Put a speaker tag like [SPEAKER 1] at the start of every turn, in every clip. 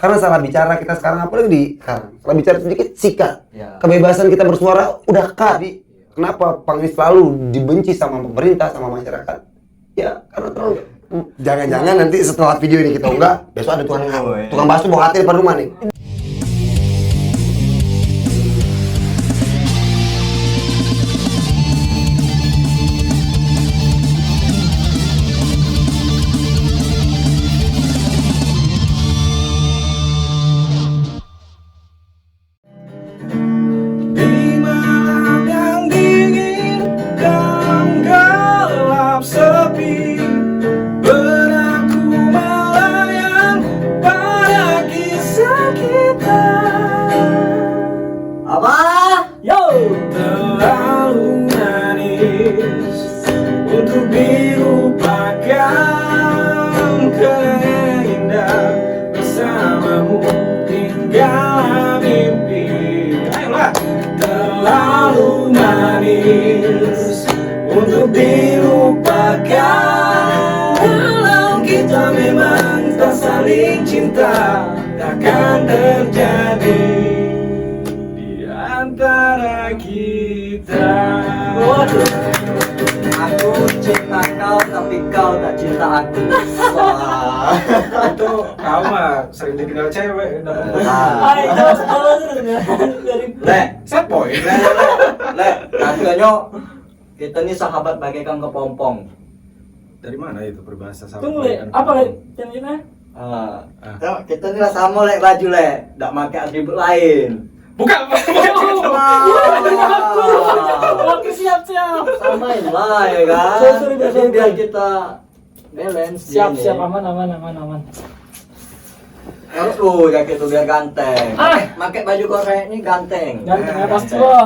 [SPEAKER 1] Karena salah bicara kita sekarang, apalagi di sekarang, salah bicara sedikit sikat.
[SPEAKER 2] Ya.
[SPEAKER 1] Kebebasan kita bersuara udah jadi. Kenapa Pang ini selalu dibenci sama pemerintah, sama masyarakat? Ya karena terlalu. Jangan-jangan nanti setelah video ini kita unggah, besok ada tukang bakso bawa hati depan rumah nih.
[SPEAKER 3] Terlalu manis untuk dilupakan, keindah bersamamu tinggal mimpi. Ayolah. Terlalu manis untuk dilupakan, kalau kita memang tak saling cinta, takkan terjadi antara kita.
[SPEAKER 2] Aku cinta kau tapi kau tak cinta aku. Wah.
[SPEAKER 3] Itu kau mah sering ditinggal cewek.
[SPEAKER 2] Lek,
[SPEAKER 3] Sad boy.
[SPEAKER 2] lek, katanya kita nih sahabat bagaikan kepompong.
[SPEAKER 3] Dari mana itu berbahasa sahabat?
[SPEAKER 4] Tunggu le, apa le? Jangan
[SPEAKER 2] Kita nih sama lek baju lek, tak pakai atribut lain.
[SPEAKER 3] Bukan.
[SPEAKER 4] Oke siap.
[SPEAKER 2] Samain lah ya kan.
[SPEAKER 4] Sorry,
[SPEAKER 2] Jadi biar kita balance.
[SPEAKER 4] Siap
[SPEAKER 2] gini.
[SPEAKER 4] aman.
[SPEAKER 2] Harus lu jaket tuh biar ganteng.
[SPEAKER 4] Ah.
[SPEAKER 2] Pakai baju korek ini ganteng.
[SPEAKER 4] Ganteng ya pasti loh.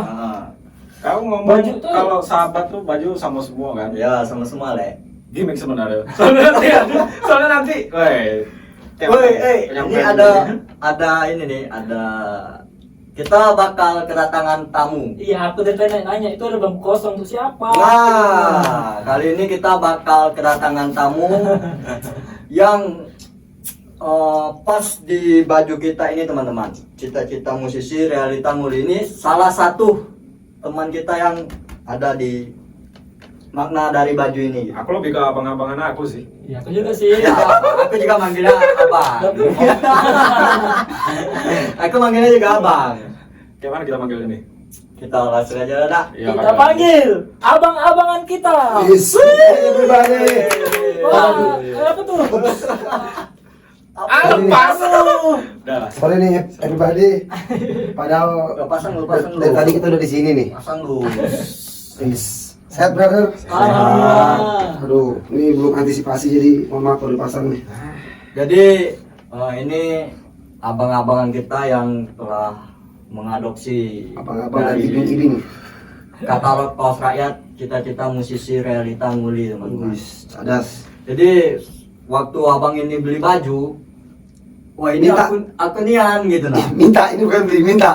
[SPEAKER 3] Kau ngomong
[SPEAKER 4] Baju tuh-
[SPEAKER 3] kalau sahabat tuh baju sama semua kan?
[SPEAKER 2] Ya sama semua lek.
[SPEAKER 3] Gimik sebenarnya. Soalnya nanti, woi,
[SPEAKER 2] Ini ada ini nih, ada kita bakal kedatangan tamu.
[SPEAKER 4] Iya, aku dari tadi nanya itu ada bangku kosong untuk siapa?
[SPEAKER 2] Nah, kali ini kita bakal kedatangan tamu yang pas di baju kita ini teman-teman. Cita-cita musisi realita nguli ini salah satu teman kita yang ada di makna dari baju ini.
[SPEAKER 3] aku lebih ke abang-abangan aku sih.
[SPEAKER 4] Iya, aku juga sih.
[SPEAKER 2] Ya, aku juga manggilnya abang. Aku manggilnya juga abang.
[SPEAKER 3] Kayak mana kita manggil ini?
[SPEAKER 2] Kita langsung aja dah.
[SPEAKER 3] Iya,
[SPEAKER 4] Kita panggil abang-abangan kita.
[SPEAKER 1] Yes, everybody.
[SPEAKER 4] Wah, apa tuh?
[SPEAKER 3] Lepas. Udah lah.
[SPEAKER 1] Sorry nih everybody. Padahal
[SPEAKER 2] Pasang lu.
[SPEAKER 1] dari tadi kita udah di sini nih.
[SPEAKER 2] Pasang lu.
[SPEAKER 1] Yes. Sehat brother.
[SPEAKER 4] Alhamdulillah.
[SPEAKER 1] Aduh, ini belum antisipasi jadi mohon maaf kalau dipasang nih.
[SPEAKER 2] Jadi ini abang-abangan kita yang telah mengadopsi
[SPEAKER 1] Abang-abang dan
[SPEAKER 2] dari
[SPEAKER 1] ibing-ibing.
[SPEAKER 2] katalog kaos rakyat cita-cita musisi realita nguli teman-teman.
[SPEAKER 1] Wis, cadas.
[SPEAKER 2] Jadi waktu abang ini beli baju, wah ini
[SPEAKER 1] Minta.
[SPEAKER 2] aku nian gitu nah.
[SPEAKER 1] Minta, ini bukan beli, minta.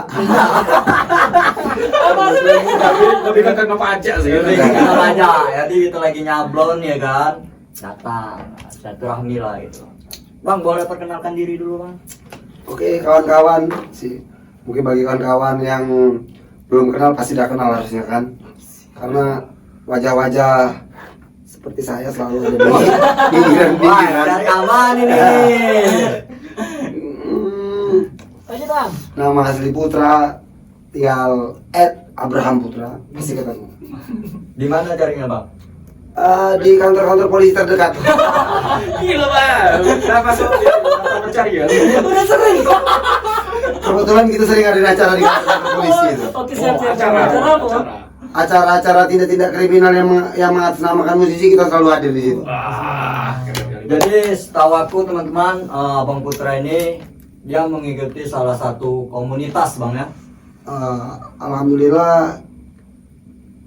[SPEAKER 3] Lebih ke kena pajak sih.
[SPEAKER 2] Jadi kita aja, jadi kita lagi nyablon ya kan, datang silaturahmi lah gitu. Bang boleh perkenalkan diri dulu bang.
[SPEAKER 1] Oke kawan-kawan, mungkin bagi kawan-kawan yang belum kenal pasti udah kenal harusnya kan. Karena wajah-wajah seperti saya selalu ada di
[SPEAKER 2] Wah
[SPEAKER 1] pinggiran-pinggiran.
[SPEAKER 2] dari aman ini.
[SPEAKER 4] Ayo bang.
[SPEAKER 1] Nama asli Putra, tinggal @Abraham Putra, pasti ketemu.
[SPEAKER 2] Di mana carinya bang?
[SPEAKER 1] Di kantor-kantor polisi terdekat.
[SPEAKER 3] Gila bang. Kenapa sih? Mencari ya.
[SPEAKER 4] Udah sering.
[SPEAKER 1] Kebetulan kita sering ada acara di kantor polisi itu.
[SPEAKER 4] Oke siap.
[SPEAKER 3] Acara.
[SPEAKER 4] Acara apa?
[SPEAKER 1] Acara-acara tindak-tindak kriminal yang mengatasnamakan musisi kita selalu hadir di situ.
[SPEAKER 3] Wah.
[SPEAKER 2] Jadi setahu aku teman-teman, Abang Putra ini dia mengikuti salah satu komunitas bang ya.
[SPEAKER 1] Alhamdulillah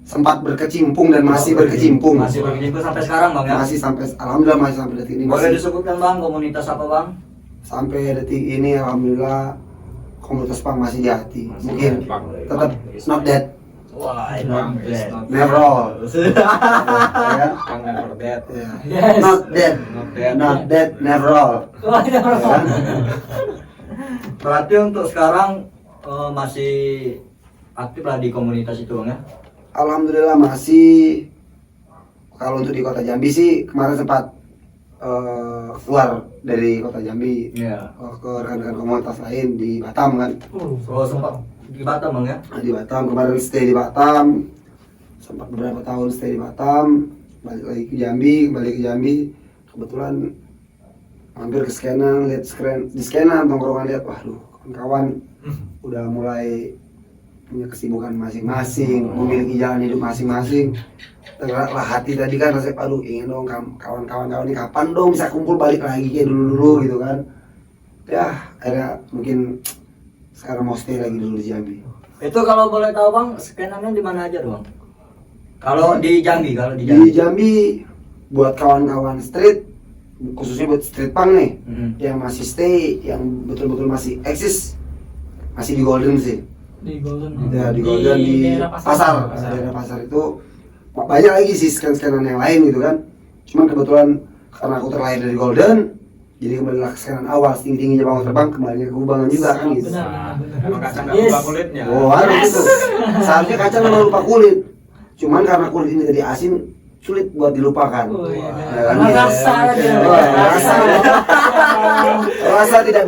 [SPEAKER 1] sempat berkecimpung dan masih berkecimpung.
[SPEAKER 2] Masih berkecimpung sampai sekarang bang ya.
[SPEAKER 1] Masih sampai, alhamdulillah masih sampai detik ini.
[SPEAKER 2] Boleh
[SPEAKER 1] Masih
[SPEAKER 2] disebutkan bang komunitas apa bang?
[SPEAKER 1] sampai detik ini alhamdulillah komunitas Pang masih di hati. Mungkin tetap not dead.
[SPEAKER 2] Wah,
[SPEAKER 3] Bang,
[SPEAKER 2] ini
[SPEAKER 1] Never all. Ya.
[SPEAKER 3] Bang never dead.
[SPEAKER 1] Ya.
[SPEAKER 4] Yes.
[SPEAKER 1] Not dead.
[SPEAKER 3] Not dead.
[SPEAKER 1] Not dead, never all.
[SPEAKER 4] Wah, ini apa?
[SPEAKER 1] Ya.
[SPEAKER 2] Berarti untuk sekarang masih aktif lah di komunitas itu Bang ya?
[SPEAKER 1] Alhamdulillah masih. Kalau untuk di kota Jambi sih kemarin sempat keluar dari kota Jambi
[SPEAKER 2] Iya.
[SPEAKER 1] ke rekan-rekan komunitas lain di Batam kan.
[SPEAKER 2] Oh sempat di Batam Bang ya?
[SPEAKER 1] Di Batam kemarin stay di Batam, sempat beberapa tahun stay di Batam, balik lagi ke Jambi, kembali ke Jambi. Kebetulan mampir ke Skenan, lihat di Skenan tongkrongan, lihat waduh kawan-kawan udah mulai punya kesibukan masing-masing, memiliki jalan hidup masing-masing. Tergeraklah hati tadi kan, rasanya aduh ingin dong kawan-kawan ini kapan dong bisa kumpul balik lagi kayak dulu-dulu gitu kan. Ya akhirnya mungkin sekarang mau stay lagi dulu di Jambi.
[SPEAKER 2] Itu kalau boleh tahu Bang, skenanya di mana aja Bang? Kalau di Jambi, kalau di
[SPEAKER 1] Di
[SPEAKER 2] Jambi.
[SPEAKER 1] Jambi buat kawan-kawan street, khususnya buat street punk nih, yang masih stay, yang betul-betul masih eksis, masih di Golden sih.
[SPEAKER 4] Di Golden.
[SPEAKER 1] Ya di Golden di
[SPEAKER 4] daerah
[SPEAKER 1] pasar. Daerah pasar itu banyak lagi sih scan-scanan yang lain gitu kan. Cuman kebetulan karena aku terlahir dari Golden, jadi kembali ke scanan awal, tinggi-tingginya bangun terbang, kembali ke kubangan juga kan gitu.
[SPEAKER 4] Benar.
[SPEAKER 3] Emang kacang nggak
[SPEAKER 4] Yes.
[SPEAKER 3] lupa kulitnya.
[SPEAKER 1] Oh harus itu. Seharusnya kacang memang lupa kulit. Cuman karena kulit ini tadi asin, sulit buat dilupakan.
[SPEAKER 4] Oh, iya.
[SPEAKER 1] Ya kan?
[SPEAKER 4] Karena rasa aja.
[SPEAKER 1] Rasa tidak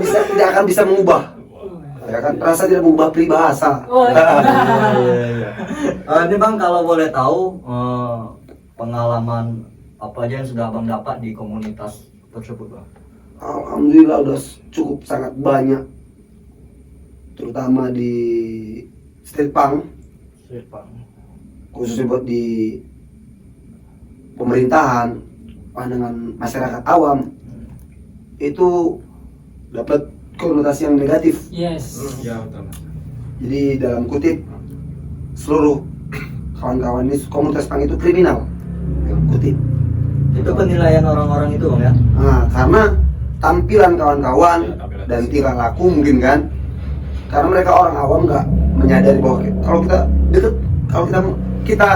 [SPEAKER 1] akan bisa mengubah. Ya kan, rasa tidak mengubah peribahasa.
[SPEAKER 4] Oh,
[SPEAKER 2] Ini Bang kalau boleh tahu pengalaman apa aja yang sudah Abang dapat di komunitas tersebut Bang?
[SPEAKER 1] Alhamdulillah udah cukup sangat banyak, terutama di street punk, khususnya buat di pemerintahan, pandangan masyarakat awam itu dapat konotasi yang negatif.
[SPEAKER 4] Yes.
[SPEAKER 3] Ya betul.
[SPEAKER 1] Jadi dalam kutip seluruh kawan-kawan ini komunitas punk itu kriminal, dalam kutip.
[SPEAKER 2] Itu penilaian orang-orang itu Bang ya?
[SPEAKER 1] Nah, karena tampilan kawan-kawan
[SPEAKER 3] Ya, tampilan
[SPEAKER 1] dan
[SPEAKER 3] fisik.
[SPEAKER 1] tingkah laku mungkin kan, karena mereka orang awam nggak menyadari bahwa kalau kita deket, kalau kita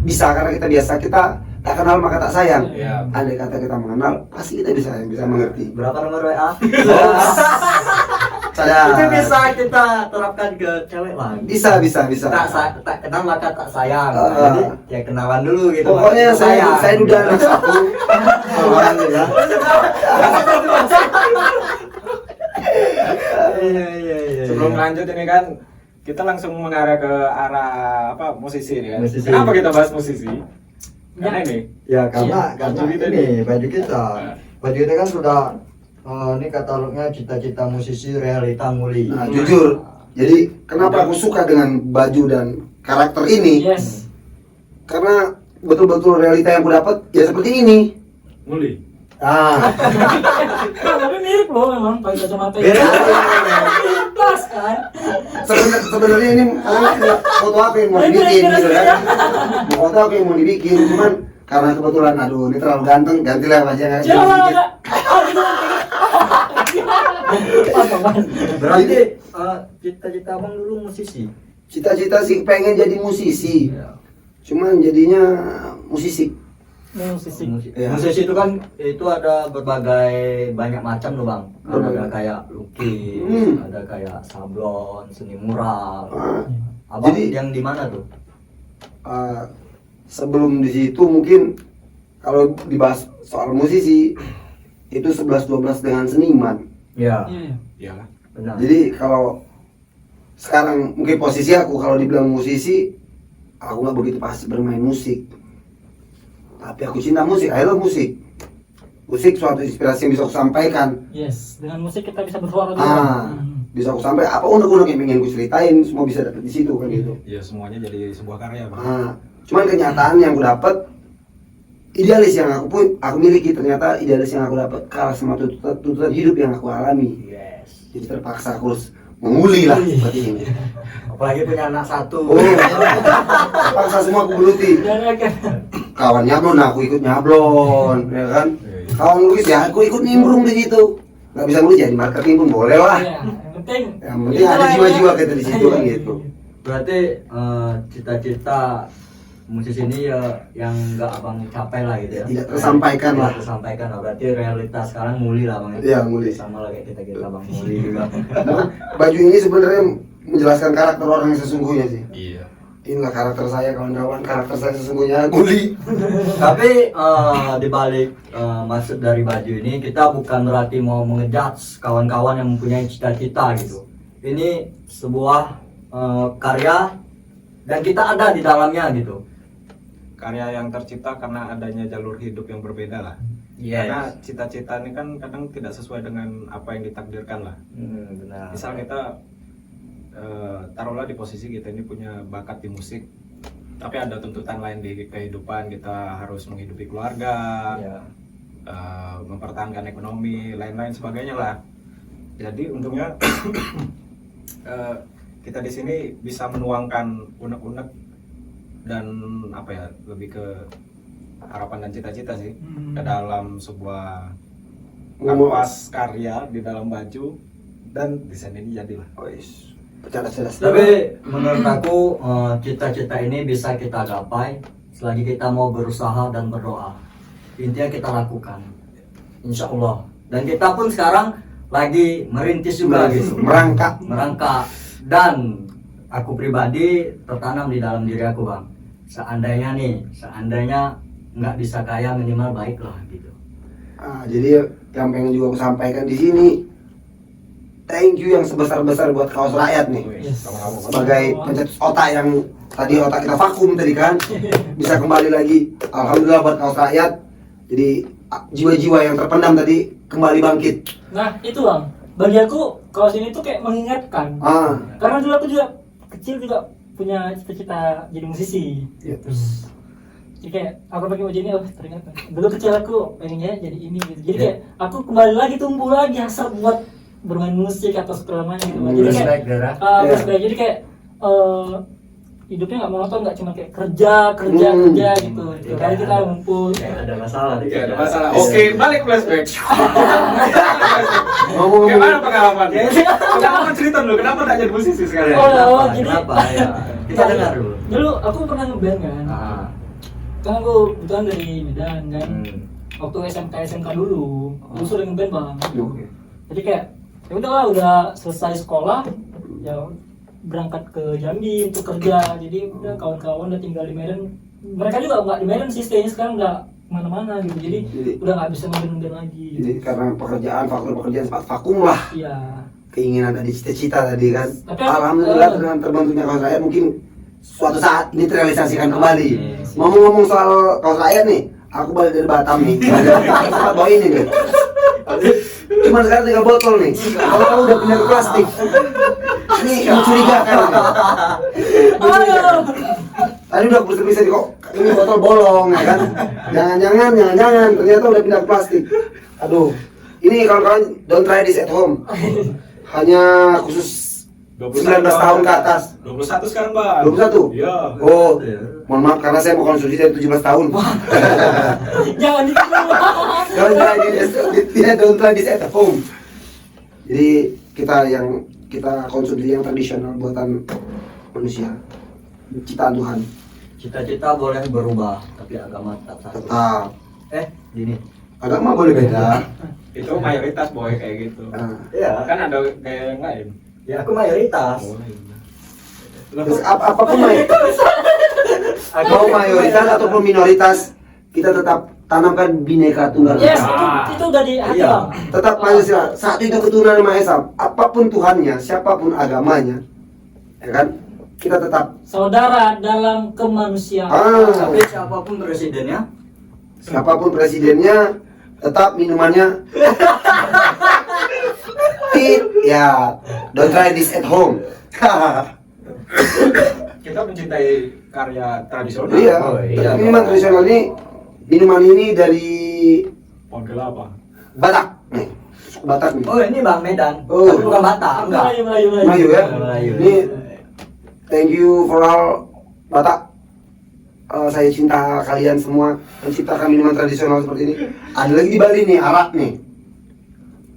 [SPEAKER 1] bisa karena kita biasa, kita tak kenal maka tak sayang.
[SPEAKER 3] Ya.
[SPEAKER 1] Andai kata kita mengenal, pasti kita bisa mengerti.
[SPEAKER 2] Berapa nomor WA?
[SPEAKER 1] Saya
[SPEAKER 2] Itu bisa kita terapkan ke cewek lah.
[SPEAKER 1] bisa.
[SPEAKER 2] Tak kenal maka tak sayang.
[SPEAKER 1] Ah.
[SPEAKER 2] Jadi ya kenalan dulu gitu.
[SPEAKER 1] Pokoknya
[SPEAKER 2] baru
[SPEAKER 1] saya udah anak satu. Alhamdulillah.
[SPEAKER 2] Iya.
[SPEAKER 3] Sebelum lanjut ini kan kita langsung mengarah ke arah apa musisi nih kan.
[SPEAKER 2] Musisi.
[SPEAKER 3] Kenapa kita bahas musisi? Karena ini
[SPEAKER 2] Ya karena
[SPEAKER 3] baju kita
[SPEAKER 2] ini baju kita kan sudah ini katalognya cita-cita musisi realita muli.
[SPEAKER 1] Nah, jujur, jadi kenapa aku suka dengan baju dan karakter ini?
[SPEAKER 4] Yes.
[SPEAKER 1] Karena betul-betul realita yang aku dapat ya seperti ini.
[SPEAKER 3] Muli.
[SPEAKER 1] Ah,
[SPEAKER 4] Tapi mirip loh memang pakai kacamata.
[SPEAKER 2] Beda.
[SPEAKER 4] Pas kan?
[SPEAKER 1] sebenarnya ini foto apa yang mau dibikin gitu kan? Foto apa yang mau dibikin, cuman karena kebetulan aduh ini terlalu ganteng, gantilah wajahnya
[SPEAKER 4] Jangan.
[SPEAKER 1] sedikit.
[SPEAKER 2] Berarti cita-cita Abang dulu musisi.
[SPEAKER 1] Cita-cita sih pengen jadi musisi, cuman jadinya musisi.
[SPEAKER 4] Musisi.
[SPEAKER 1] Ya.
[SPEAKER 2] Musisi itu kan itu ada banyak macam loh Bang. Ada
[SPEAKER 1] Berbagai.
[SPEAKER 2] kayak lukis, ada kayak sablon, seni mural.
[SPEAKER 1] Ah,
[SPEAKER 2] Abang
[SPEAKER 1] Jadi-
[SPEAKER 2] yang di mana tuh?
[SPEAKER 1] sebelum di situ mungkin kalau dibahas soal musisi itu 11-12 dengan seniman.
[SPEAKER 2] Iya.
[SPEAKER 4] Iya.
[SPEAKER 3] Iyalah.
[SPEAKER 2] Benar.
[SPEAKER 1] Jadi kalau sekarang mungkin posisi aku kalau dibilang musisi, aku nggak begitu pasti bermain musik. Tapi aku cinta musik, I love musik. Musik suatu inspirasi yang bisa aku sampaikan.
[SPEAKER 4] Yes. Dengan musik kita bisa bersuara juga.
[SPEAKER 1] Bisa aku sampai apa unek-unek yang pengen aku ceritain, semua bisa dapat di situ kan gitu.
[SPEAKER 3] Ya semuanya jadi sebuah karya Bang.
[SPEAKER 1] Cuman kenyataan yang aku dapat, idealis yang aku miliki, ternyata idealis yang aku dapat kalah sama tuntutan hidup yang aku alami.
[SPEAKER 2] Yes.
[SPEAKER 1] Jadi terpaksa aku harus menguli lah seperti ini.
[SPEAKER 2] Apalagi punya anak satu.
[SPEAKER 1] Oh, terpaksa semua aku geluti.
[SPEAKER 4] Dan akan.
[SPEAKER 1] Kawan nyablon, aku ikut nyablon, ya kan? Kawan lukis ya, aku ikut nimbrung di situ. Gak bisa ngelukis ya di marketing pun boleh lah.
[SPEAKER 4] Iya. Yang penting.
[SPEAKER 1] Yang penting ada jiwa-jiwa kita di situ kan gitu.
[SPEAKER 2] Berarti cita-cita musisi ini ya yang nggak abang capai lah gitu ya.
[SPEAKER 1] Tidak tersampaikan lah.
[SPEAKER 2] Tidak tersampaikan lah. Berarti realitas sekarang muli lah bang.
[SPEAKER 1] Iya, muli.
[SPEAKER 2] Sama lah kayak kita bang muli juga.
[SPEAKER 1] Baju ini sebenarnya menjelaskan karakter orang yang sesungguhnya sih.
[SPEAKER 3] Iya.
[SPEAKER 1] Inilah karakter saya kawan-kawan, karakter saya sesungguhnya Guli.
[SPEAKER 2] Tapi di balik maksud dari baju ini kita bukan berarti mau mengejudge kawan-kawan yang mempunyai cita-cita gitu. Ini sebuah karya dan kita ada di dalamnya gitu.
[SPEAKER 3] Karya yang tercipta karena adanya jalur hidup yang berbeda lah.
[SPEAKER 2] Yes.
[SPEAKER 3] Karena cita-cita ini kan kadang tidak sesuai dengan apa yang ditakdirkan lah.
[SPEAKER 2] Benar.
[SPEAKER 3] Misal kita taruhlah di posisi kita ini punya bakat di musik, tapi ada tuntutan lain di kehidupan, kita harus menghidupi keluarga,
[SPEAKER 2] Ya.
[SPEAKER 3] mempertahankan ekonomi, lain-lain sebagainya lah. Jadi untungnya kita di sini bisa menuangkan unek-unek dan apa ya, lebih ke harapan dan cita-cita sih ke dalam sebuah kanvas karya di dalam baju, dan desain ini jadilah.
[SPEAKER 1] Jelas.
[SPEAKER 2] Tapi menurut aku cita-cita ini bisa kita gapai selagi kita mau berusaha dan berdoa. Intinya kita lakukan, insya Allah. Dan kita pun sekarang lagi merintis juga gitu,
[SPEAKER 1] Merangkak.
[SPEAKER 2] Dan aku pribadi tertanam di dalam diri aku bang. Seandainya nggak bisa kaya minimal baik lah gitu.
[SPEAKER 1] Jadi yang pengen juga aku sampaikan di sini, thank you yang sebesar-besar buat kaos rakyat nih. Sebagai pencetus otak yang tadi otak kita vakum tadi kan, bisa kembali lagi. Alhamdulillah buat kaos rakyat. Jadi jiwa-jiwa yang terpendam tadi kembali bangkit.
[SPEAKER 4] Nah itu bang, bagi aku kaos ini tuh kayak mengingatkan. Karena dulu aku juga kecil juga punya cita-cita jadi musisi. Terus jadi kayak aku pakai baju ini, teringat dulu kecil aku pengennya jadi ini gitu. Jadi kayak aku kembali lagi tumbuh lagi hasrat buat bermain musik atau segala macam gitu. Jadi kayak flashback. Jadi kayak hidupnya nggak monoton, nggak cuma kayak kerja gitu. Jadi kita ngumpul.
[SPEAKER 2] Ada masalah.
[SPEAKER 3] Ada masalah. Oke, balik flashback.
[SPEAKER 1] Ngomong-ngomong,
[SPEAKER 3] Gimana pengalamannya? Pengalaman cerita dulu, kenapa tak jadi musisi sekarang?
[SPEAKER 4] Jadi
[SPEAKER 2] Kenapa ya? Kita dengar dulu.
[SPEAKER 4] Dulu aku pernah ngeband kan. Kan aku kebetulan dari Medan kan. Waktu SMK dulu sering ngeband bang. Jadi kayak ya udah selesai sekolah ya berangkat ke Jambi untuk kerja. Jadi udah kawan-kawan udah tinggal di Medan. Mereka juga nggak di Medan sih, stay-nya sekarang udah mana-mana gitu. Jadi udah nggak bisa ngeband lagi.
[SPEAKER 1] Jadi karena faktor pekerjaan sempat vakum lah.
[SPEAKER 4] Iya.
[SPEAKER 1] Keinginan tadi, cita-cita tadi kan.
[SPEAKER 4] Tapi
[SPEAKER 1] Alhamdulillah dengan terbentuknya kaos rakyat mungkin suatu saat ini terrealisasikan kembali. Ngomong-ngomong soal kaos rakyat nih, aku balik dari Batam nih. Sempat bawa ini nih. Cuman sekarang 3 botol nih. Kalau kamu udah pindah ke plastik. Ini mencurigakan nih. Tadi udah bisa kok ini botol bolong ya kan. Jangan ternyata udah pindah ke plastik. Aduh. Ini kawan-kawan don't try this at home. Hanya khusus 19 tahun ke atas.
[SPEAKER 3] 21 sekarang, Bang.
[SPEAKER 1] 21?
[SPEAKER 3] Iya.
[SPEAKER 1] Oh, mohon maaf karena saya mau konsumsi dari 17 tahun.
[SPEAKER 4] Jangan ditiru.
[SPEAKER 1] Don't try this at home. Jadi kita konsumsi yang tradisional buatan manusia, ciptaan Tuhan.
[SPEAKER 2] Cita-cita boleh berubah, tapi agama tetap satu.
[SPEAKER 1] Tetap.
[SPEAKER 2] Gini.
[SPEAKER 1] Agama boleh beda.
[SPEAKER 3] Itu mayoritas boy kayak gitu.
[SPEAKER 2] Iya.
[SPEAKER 3] Kan ada kayak yang lain.
[SPEAKER 2] Ya aku mayoritas.
[SPEAKER 1] Terus apapun mau mayoritas ataupun minoritas, kita tetap tanamkan Bhinneka Tunggal
[SPEAKER 4] Yes,
[SPEAKER 1] Ika.
[SPEAKER 4] itu udah di hati
[SPEAKER 2] Iya.
[SPEAKER 4] bang.
[SPEAKER 1] Tetap Pancasila. Satu itu keturunan Maha Esa. Apapun Tuhannya, siapapun agamanya, ya kan? Kita tetap
[SPEAKER 4] Saudara dalam kemanusiaan.
[SPEAKER 2] Tapi siapapun presidennya,
[SPEAKER 1] siapapun presidennya, tetap minumannya ya, don't try this at home.
[SPEAKER 3] Kita mencintai karya tradisional.
[SPEAKER 1] Iya,
[SPEAKER 2] iya.
[SPEAKER 1] minuman tradisional ini, minuman ini dari
[SPEAKER 3] Pohon kelapa.
[SPEAKER 1] Batak nih, suku Batak nih.
[SPEAKER 2] oh ini Bang Medan,
[SPEAKER 1] Oh.
[SPEAKER 2] tapi bukan Batak, enggak.
[SPEAKER 1] Melayu ya.
[SPEAKER 2] Melayu.
[SPEAKER 1] Ini thank you for all Batak. Saya cinta kalian semua menciptakan minuman tradisional seperti ini. Ada lagi di Bali nih, arak nih.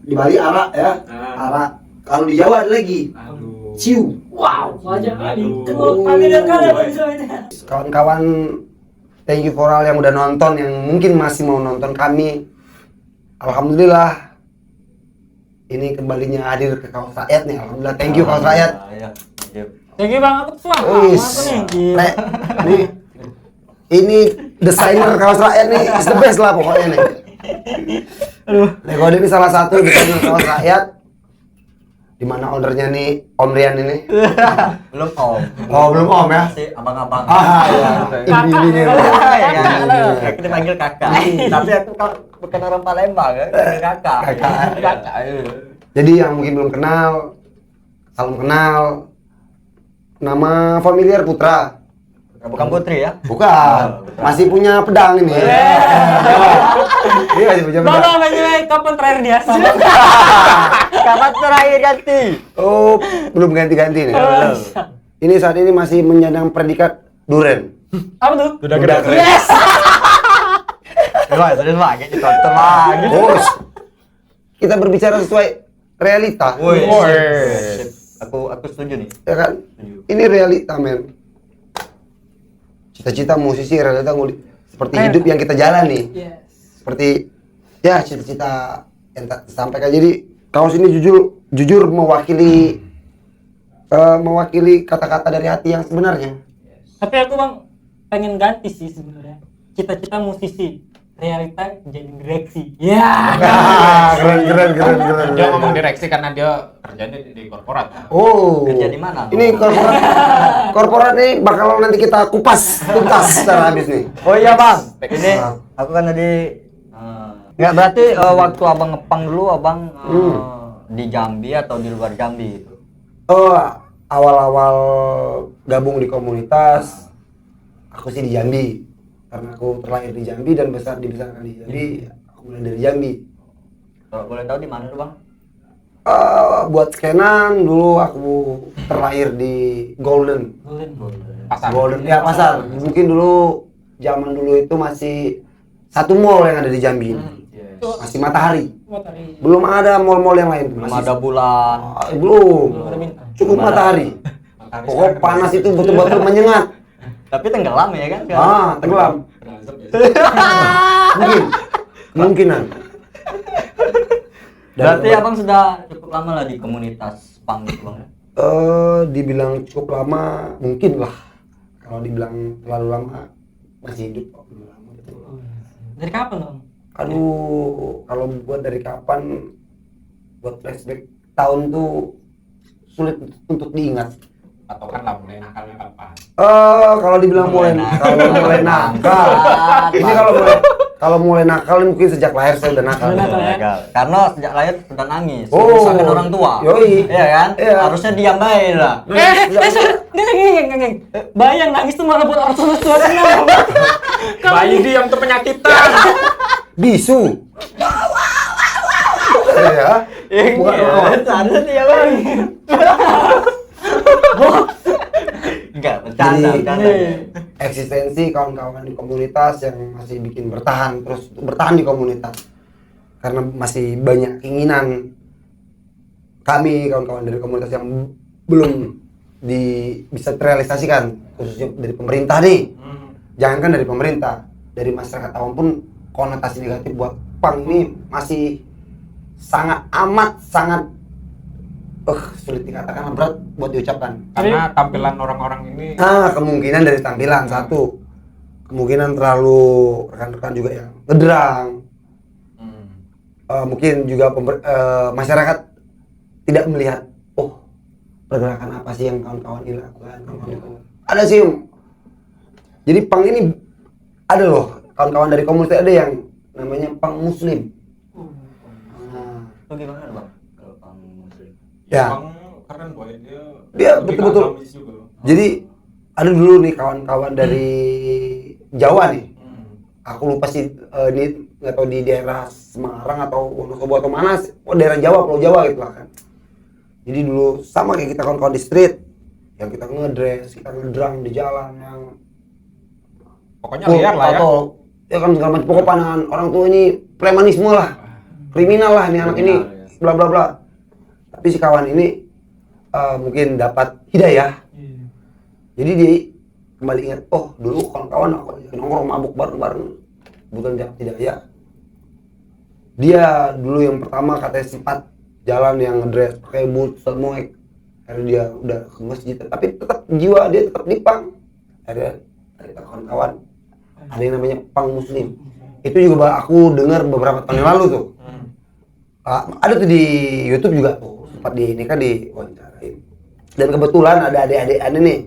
[SPEAKER 1] Di Bali arak ya, arak. Kalau di Jawa ada lagi.
[SPEAKER 3] Aduh.
[SPEAKER 1] Ciu.
[SPEAKER 4] Wow, wajah kali.
[SPEAKER 3] Aduh.
[SPEAKER 4] Kalau familiar kali apa misalnya.
[SPEAKER 1] Kawan-kawan, thank you for all yang udah nonton, yang mungkin masih mau nonton kami. Alhamdulillah, ini kembalinya hadir ke Kaos Rakyat nih. Alhamdulillah, thank you Kaos Rakyat.
[SPEAKER 4] Thank you Bang, aku tuh
[SPEAKER 1] Wis, ini desainer Kaos Rakyat nih, is the best lah pokoknya nih. Legode ini salah satu desainer Kaos Rakyat, dimana ownernya nih Om Rian ini.
[SPEAKER 2] Belum Om.
[SPEAKER 1] Oh belum Om ya?
[SPEAKER 2] Masih abang-abang.
[SPEAKER 1] Iya. Ini
[SPEAKER 2] Kita panggil kakak. Tapi aku bukan orang Palembang, ya. Kakak.
[SPEAKER 1] Kakak. Jadi yang mungkin belum kenal, salam kenal. Nama familiar Putra.
[SPEAKER 2] Bukan Putri ya?
[SPEAKER 1] Bukan. Masih punya pedang ini. Iya masih punya pedang.
[SPEAKER 4] Bapak banyak kapan terakhir dia sama?
[SPEAKER 2] Kapan terakhir ganti?
[SPEAKER 1] Oh, belum ganti-ganti nih. Ini saat ini masih menyandang predikat Duren.
[SPEAKER 4] Apa tuh?
[SPEAKER 3] Udah gede.
[SPEAKER 4] Yes.
[SPEAKER 2] Terus lagi ditonton lagi.
[SPEAKER 1] Bos. Kita berbicara sesuai realita.
[SPEAKER 2] Woi.
[SPEAKER 3] Woi.
[SPEAKER 2] Aku setuju nih.
[SPEAKER 1] Ya kan? Ini realita, men. Cita-cita musisi realita seperti hidup yang kita jalani.
[SPEAKER 4] Yes.
[SPEAKER 1] Seperti ya cita-cita yang tak tersampaikan. Jadi Kaos ini jujur mewakili kata-kata dari hati yang sebenarnya.
[SPEAKER 4] Tapi aku Bang pengen ganti sih sebenarnya. Cita-cita musisi, realita jadi direksi. Ya.
[SPEAKER 1] Keren.
[SPEAKER 3] Dia ngomong direksi karena dia kerjanya di korporat.
[SPEAKER 1] Oh.
[SPEAKER 2] Kerja di mana?
[SPEAKER 1] Ini korporat nih bakal nanti kita kupas tuntas secara habis nih.
[SPEAKER 2] Oh iya Bang. Ini aku kan tadi nggak berarti waktu Abang ngepang dulu Abang di Jambi atau di luar Jambi itu?
[SPEAKER 1] Oh, awal-awal gabung di komunitas aku sih di Jambi. Karena aku terlahir di Jambi dan dibesarkan di Jambi, aku mulai dari Jambi.
[SPEAKER 2] Kalau boleh tahu di mana tuh Bang?
[SPEAKER 1] Buat scanan dulu aku terlahir di Golden. Golden ya pasar. Mungkin dulu zaman dulu itu masih satu mall yang ada di Jambi. Masih Matahari. Belum ada mall-mall yang lain.
[SPEAKER 2] Belum ada bulan.
[SPEAKER 1] Belum.
[SPEAKER 4] ada bintang.
[SPEAKER 1] Cukup Matahari. Pokok panas itu betul-betul menyengat.
[SPEAKER 2] Tapi tenggelam ya kan?
[SPEAKER 1] Tenggelam. Kemungkinan.
[SPEAKER 2] Berarti Abang sudah cukup lama lah di komunitas punk itu Bang?
[SPEAKER 1] Dibilang cukup lama, mungkin lah. Kalau dibilang terlalu lama, masih hidup kok. Belum lama, betul.
[SPEAKER 4] Dari kapan Bang?
[SPEAKER 1] Aduh, kalau buat dari kapan, buat flashback tahun tuh sulit untuk diingat.
[SPEAKER 3] Atau kan lah mulai nakalnya kapan?
[SPEAKER 1] Kalau dibilang mulai nakal. Ini kalau mulai nakal mungkin sejak lahir saya udah nakal.
[SPEAKER 2] Karena sejak lahir sudah nangis.
[SPEAKER 1] Oh.
[SPEAKER 2] Sampai orang tua.
[SPEAKER 1] Yoi.
[SPEAKER 2] Iya kan?
[SPEAKER 1] Iya.
[SPEAKER 2] Harusnya diam baik lah.
[SPEAKER 4] Geng. Bayang nangis tuh malah buat orang tua senang.
[SPEAKER 3] Bayi diam tuh penyakitan.
[SPEAKER 1] Bisu. Ya. Bukan
[SPEAKER 2] Ada dia Bang. Enggak, bercanda.
[SPEAKER 1] eksistensi kawan-kawan di komunitas yang masih bikin bertahan di komunitas karena masih banyak keinginan kami kawan-kawan dari komunitas yang belum bisa terrealisasikan, khususnya dari pemerintah nih. Jangankan dari pemerintah, dari masyarakat awam pun konotasi negatif buat punk ini masih sangat sulit dikatakan, berat buat diucapkan.
[SPEAKER 3] Karena tampilan orang-orang ini
[SPEAKER 1] Kemungkinan dari tampilan satu, kemungkinan terlalu rekan-rekan juga yang ngedrang. Mungkin juga masyarakat tidak melihat pergerakan apa sih yang kawan-kawan ini lakukan. Ada sih, jadi punk ini ada loh, kawan-kawan dari komunitas ada yang namanya punk muslim.
[SPEAKER 2] Itu gimana Bang? Kalau punk muslim?
[SPEAKER 1] Ya.
[SPEAKER 3] Bang keren boy,
[SPEAKER 1] Dia
[SPEAKER 3] lebih
[SPEAKER 1] betul-betul.
[SPEAKER 3] agamis juga.
[SPEAKER 1] Jadi ada dulu nih kawan-kawan dari Jawa nih. Aku lupa sih ini nggak tahu di daerah Semarang atau Wonosobo atau mana, daerah Jawa, Pulau Jawa gitu lah kan. Jadi dulu sama kayak kita kawan-kawan di street, yang kita ngedress, kita ngedrang di jalan yang
[SPEAKER 3] Pokoknya liar lah ya.
[SPEAKER 1] Ya kan segala macam, pokok pandangan orang tua ini premanisme lah, kriminal lah ini anak ini, bla bla bla. Tapi si kawan ini mungkin dapat hidayah.
[SPEAKER 4] Iya.
[SPEAKER 1] Jadi dia kembali ingat, oh dulu kawan-kawan aku nongkrong mabuk bareng-bareng, kebetulan dapat hidayah. Dia dulu yang pertama katanya sempat jalan yang ngedress pakai boot semua, akhirnya dia udah ke masjid, tapi tetap jiwa dia tetap di pang. Akhirnya ada kawan-kawan, ada yang namanya pang muslim. Itu juga aku dengar beberapa tahun yang lalu tuh. Ada tuh di YouTube juga tuh, sempat di ini kan diwawancarain. Dan kebetulan ada adik-adik aneh nih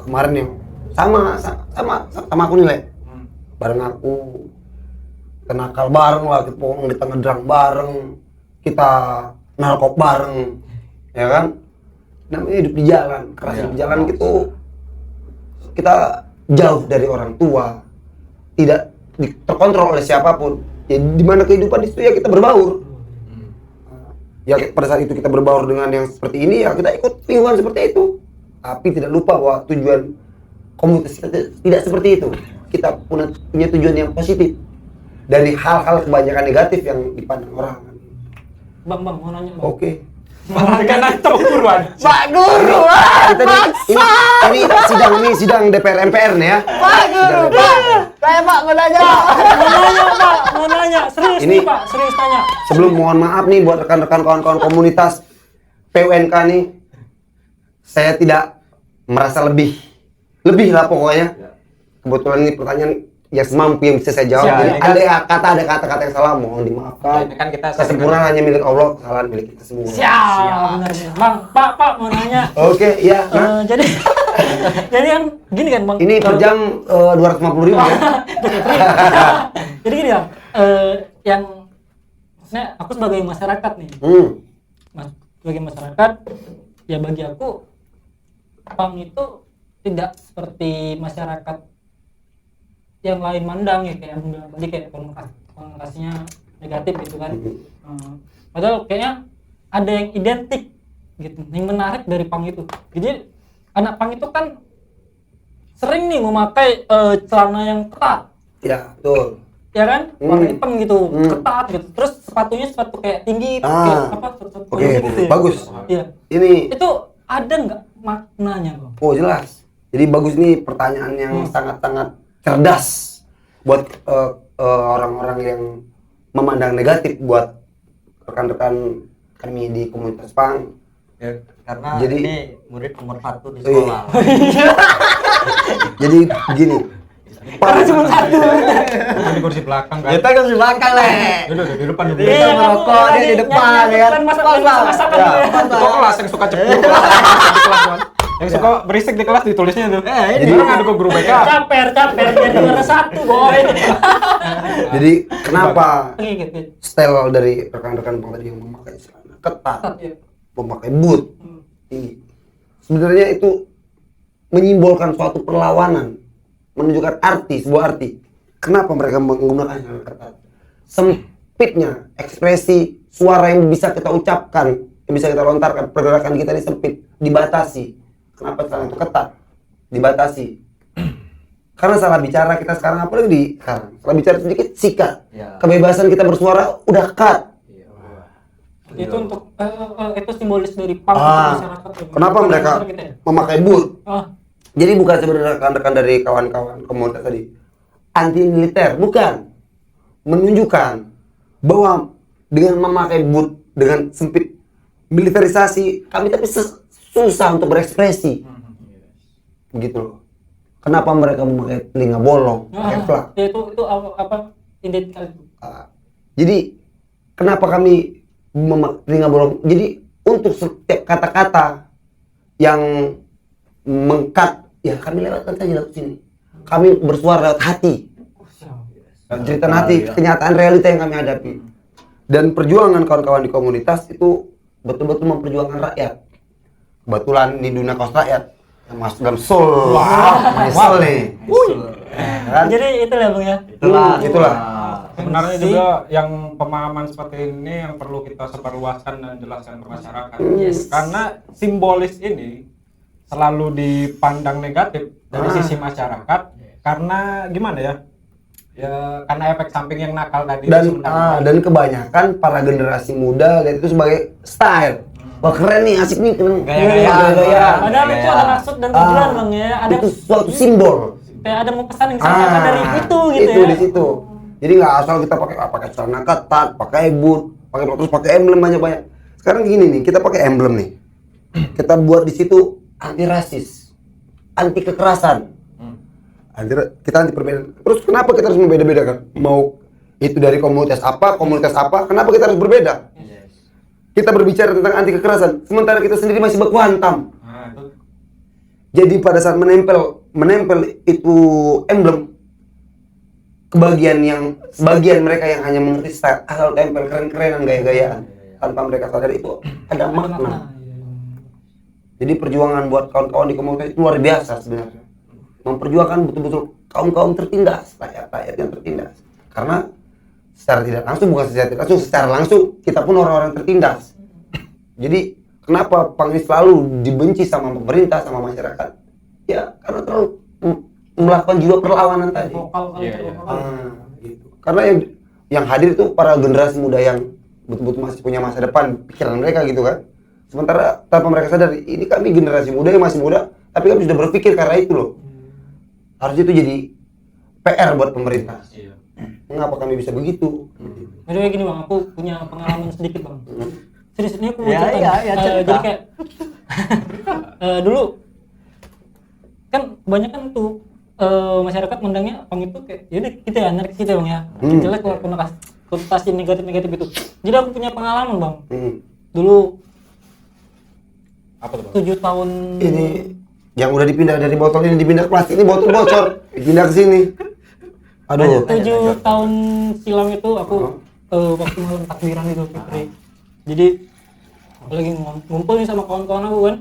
[SPEAKER 1] kemarin yang sama aku nilai, bareng aku, kenakal bareng lah, kita ngedrang bareng, kita narkop bareng, ya kan? Namanya hidup di jalan, keras hidup di jalan gitu. Kita jauh dari orang tua, tidak terkontrol oleh siapapun. Ya di mana kehidupan itu ya kita berbaur. Ya pada saat itu kita berbaur dengan yang seperti ini, ya kita ikut lingkungan seperti itu. Tapi tidak lupa bahwa tujuan komunitas kita tidak seperti itu. Kita punya tujuan yang positif dari hal-hal kebanyakan negatif yang dipandang orang.
[SPEAKER 4] Bang, mau nanya bang.
[SPEAKER 1] Oke.
[SPEAKER 3] Karena itu Purwan.
[SPEAKER 1] Pak Guru, ini sidang DPR MPR nih ya.
[SPEAKER 5] Pak Guru, Pak. Saya Pak mau nanya.
[SPEAKER 4] Mau nanya, serius
[SPEAKER 1] Ini-
[SPEAKER 4] nih Pak, serius tanya.
[SPEAKER 1] Sebelum mohon maaf nih buat rekan-rekan kawan-kawan komunitas PUNK nih, saya tidak merasa lebih lah pokoknya. Kebetulan ini pertanyaan yang semampu yang bisa saya jawab.
[SPEAKER 3] Siap,
[SPEAKER 1] Jadi
[SPEAKER 3] ini kan-
[SPEAKER 1] ada kata-kata yang salah, mohon dimaafkan.
[SPEAKER 3] Ini kan kita
[SPEAKER 1] Kesempurnaan hanya milik Allah, kesalahan milik kita semua.
[SPEAKER 4] Benar. Bang, Pak mau nanya.
[SPEAKER 1] Oke, iya. Nah,
[SPEAKER 4] Jadi jadi kan gini kan bang.
[SPEAKER 1] ini per jam 250.000 ya.
[SPEAKER 4] Jadi gini bang, yang maksudnya aku sebagai masyarakat nih, sebagai masyarakat, ya bagi aku pang itu tidak seperti masyarakat yang lain mandang ya, kayak tadi kayak konotasinya negatif gitu kan. Padahal kayaknya ada yang identik gitu, yang menarik dari pang itu. Jadi anak pang itu kan sering nih memakai celana yang ketat,
[SPEAKER 1] Ya, betul.
[SPEAKER 4] ya kan? Warna hitam gitu, ketat gitu. Terus sepatunya sepatu kayak tinggi, kayak apa? Sepatu
[SPEAKER 1] Oke,
[SPEAKER 4] gitu ya.
[SPEAKER 1] bagus.
[SPEAKER 4] Iya.
[SPEAKER 1] Ini
[SPEAKER 4] Itu ada nggak maknanya bang?
[SPEAKER 1] oh jelas. Jadi bagus nih pertanyaan yang sangat-sangat cerdas buat orang-orang yang memandang negatif buat rekan-rekan kami di komunitas pang.
[SPEAKER 2] Ya, karena
[SPEAKER 1] Jadi-
[SPEAKER 2] ini murid nomor 1 di
[SPEAKER 1] Oh, iya.
[SPEAKER 2] sekolah.
[SPEAKER 1] Jadi begini.
[SPEAKER 4] Karena cuma satu.
[SPEAKER 3] di kursi belakang kan.
[SPEAKER 2] Kita kan di belakang le.
[SPEAKER 3] Udah di depan dulu.
[SPEAKER 2] Kita merokok dia di depan ya kan.
[SPEAKER 4] Masak-masakan gitu ya.
[SPEAKER 3] Kok kelas yang suka cepet di kelas kan? Yang suka berisik di kelas ditulisnya tuh.
[SPEAKER 2] Ini.
[SPEAKER 3] Jadi ngadu ke guru BK.
[SPEAKER 4] Caper, jadi juara satu boy.
[SPEAKER 1] Jadi kenapa
[SPEAKER 4] Oke, gitu.
[SPEAKER 1] style dari rekan-rekan pang tadi yang memakai celana ketat,
[SPEAKER 4] Iya.
[SPEAKER 1] memakai boot tinggi, sebenarnya itu menyimbolkan suatu perlawanan, menunjukkan sebuah arti. Kenapa mereka menggunakan celana ketat? Sempitnya ekspresi suara yang bisa kita ucapkan, yang bisa kita lontarkan, pergerakan kita ini sempit, dibatasi. Kenapa celana itu ketat? Dibatasi. Karena salah bicara kita sekarang, apalagi di sekarang, salah bicara sedikit sikat.
[SPEAKER 2] Ya.
[SPEAKER 1] Kebebasan kita bersuara udah cut.
[SPEAKER 4] Itu untuk itu simbolis dari pang masyarakat. ya.
[SPEAKER 1] Kenapa mereka
[SPEAKER 4] Kita ya?
[SPEAKER 1] memakai boot? Jadi bukan sebenarnya rekan-rekan dari kawan-kawan komunitas tadi anti militer, bukan. Menunjukkan bahwa dengan memakai boot, dengan sempit militerisasi, kami tapi susah untuk berekspresi. Begitu loh. Kenapa mereka memakai telinga bolong, pakai flak?
[SPEAKER 4] Itu apa identitas itu?
[SPEAKER 1] Jadi kenapa kami telinga bolong? Jadi untuk setiap kata-kata yang mengkat, ya kami lewatkan saja lewat sini. Kami bersuara lewat hati. Cerita hati, kenyataan realita yang kami hadapi. Dan perjuangan kawan-kawan di komunitas itu betul-betul memperjuangkan rakyat. Kebetulan di dunia kaos rakyat, yang masuk dalam soul. Wow, nih. Kan?
[SPEAKER 4] Jadi itu lah bang ya.
[SPEAKER 1] Itulah.
[SPEAKER 3] Sebenarnya juga yang pemahaman seperti ini yang perlu kita sebarluaskan dan jelaskan ke masyarakat. Karena simbolis ini selalu dipandang negatif dari sisi masyarakat karena gimana ya? Ya karena efek samping yang nakal tadi itu sebenarnya.
[SPEAKER 1] Dan kebanyakan para generasi muda lihat itu sebagai style. Wah keren nih, asik nih, keren.
[SPEAKER 2] Gaya-gayaan.
[SPEAKER 4] Padahal itu ada maksud dan tujuan bang ya. Ada
[SPEAKER 1] Itu suatu simbol.
[SPEAKER 4] kayak ada mau pesan yang disampaikan dari itu gitu
[SPEAKER 1] itu
[SPEAKER 4] ya.
[SPEAKER 1] di situ. Jadi nggak asal kita pakai celana ketat, pakai boot, terus pakai emblem banyak-banyak. Sekarang gini nih, kita pakai emblem nih. Kita buat di situ anti rasis, anti kekerasan. Kita anti perbedaan. Terus kenapa kita harus membeda-bedakan? Mau itu dari komunitas apa? Kenapa kita harus berbeda? Kita berbicara tentang anti kekerasan, sementara kita sendiri masih baku hantam. Jadi pada saat menempel itu emblem, sebagian mereka yang hanya mengerti style asal tempel keren-kerenan gaya-gayaan tanpa mereka sadar itu ada makna. Jadi perjuangan buat kawan-kawan di komunitas itu luar biasa sebenarnya. Memperjuangkan betul-betul kaum tertindas, rakyat yang tertindas. Karena secara tidak langsung, bukan secara langsung kita pun orang-orang tertindas. Jadi kenapa Pang ini selalu dibenci sama pemerintah, sama masyarakat? Ya karena terlalu melakukan jiwa perlawanan tadi. Gitu. Karena yang hadir itu para generasi muda yang betul-betul masih punya masa depan, pikiran mereka gitu kan. Sementara tanpa mereka sadar, ini kami generasi muda yang masih muda, tapi kami sudah berpikir karena itu loh. Harus itu jadi PR buat pemerintah. Mengapa kami bisa begitu?
[SPEAKER 4] Jadi gini bang, aku punya pengalaman sedikit bang. Serius ini aku mau
[SPEAKER 2] Ya,
[SPEAKER 4] cerita.
[SPEAKER 2] ya, cerita.
[SPEAKER 4] Jadi kayak dulu kan kebanyakan tuh masyarakat mandangnya Pang itu kayak yaudah kita ya anarkis kita bang ya. Jelek kalau konotasi negatif itu. Jadi aku punya pengalaman bang. Dulu
[SPEAKER 3] Apa tuh, Bang?
[SPEAKER 4] 7 tahun
[SPEAKER 1] Ini yang udah dipindah dari botol ini dipindah ke plastik, ini botol bocor, dipindah ke sini. Aduh.
[SPEAKER 4] 7 tahun silam itu aku waktu malam takbiran itu Fitri. Jadi aku lagi ngumpul nih sama kawan-kawan aku kan.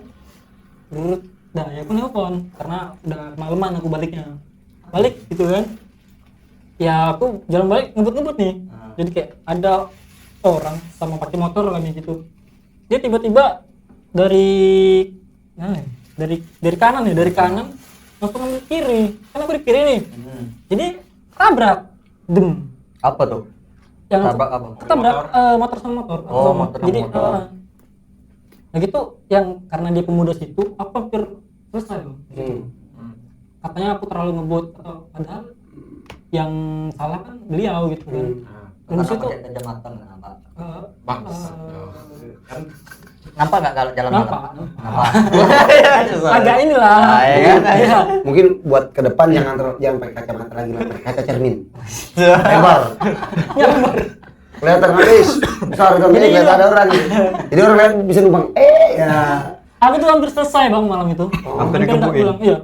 [SPEAKER 4] Menurut ya aku nelpon karena udah malaman aku balik gitu kan. Ya aku jalan balik ngebut nih. Jadi kayak ada orang sama pakai motor kami gitu. Dia tiba-tiba dari kanan langsung ambil kiri. Kan aku di kiri nih. Jadi tabrak
[SPEAKER 2] Apa tuh?
[SPEAKER 4] yang
[SPEAKER 2] Tabrak apa?
[SPEAKER 4] ketabrak motor sama motor.
[SPEAKER 2] Oh, motor sama
[SPEAKER 4] Jadi
[SPEAKER 2] motor.
[SPEAKER 4] nah gitu yang karena dia pemuda situ apa hampir selesai loh. Katanya aku terlalu ngebut padahal yang salah kan beliau gitu kan. Dan di situ
[SPEAKER 2] pakai kacamata nggak?
[SPEAKER 3] Bangsat. Kan
[SPEAKER 2] Nampak nggak kalau jalan
[SPEAKER 4] nampak.
[SPEAKER 2] malam? Nampak.
[SPEAKER 4] Agak inilah.
[SPEAKER 2] Iya kan?
[SPEAKER 4] Iya.
[SPEAKER 1] Mungkin buat ke depan jangan pakai kacamata lagi lah, pakai kaca cermin. Lebar. Kelihatan habis. Besar kan ini kelihatan ada orang gitu. Jadi orang lain bisa numpang. Ya.
[SPEAKER 4] Aku tuh hampir selesai bang malam itu.
[SPEAKER 2] Hampir
[SPEAKER 4] nggak
[SPEAKER 2] dikebukin.
[SPEAKER 4] pulang. Iya.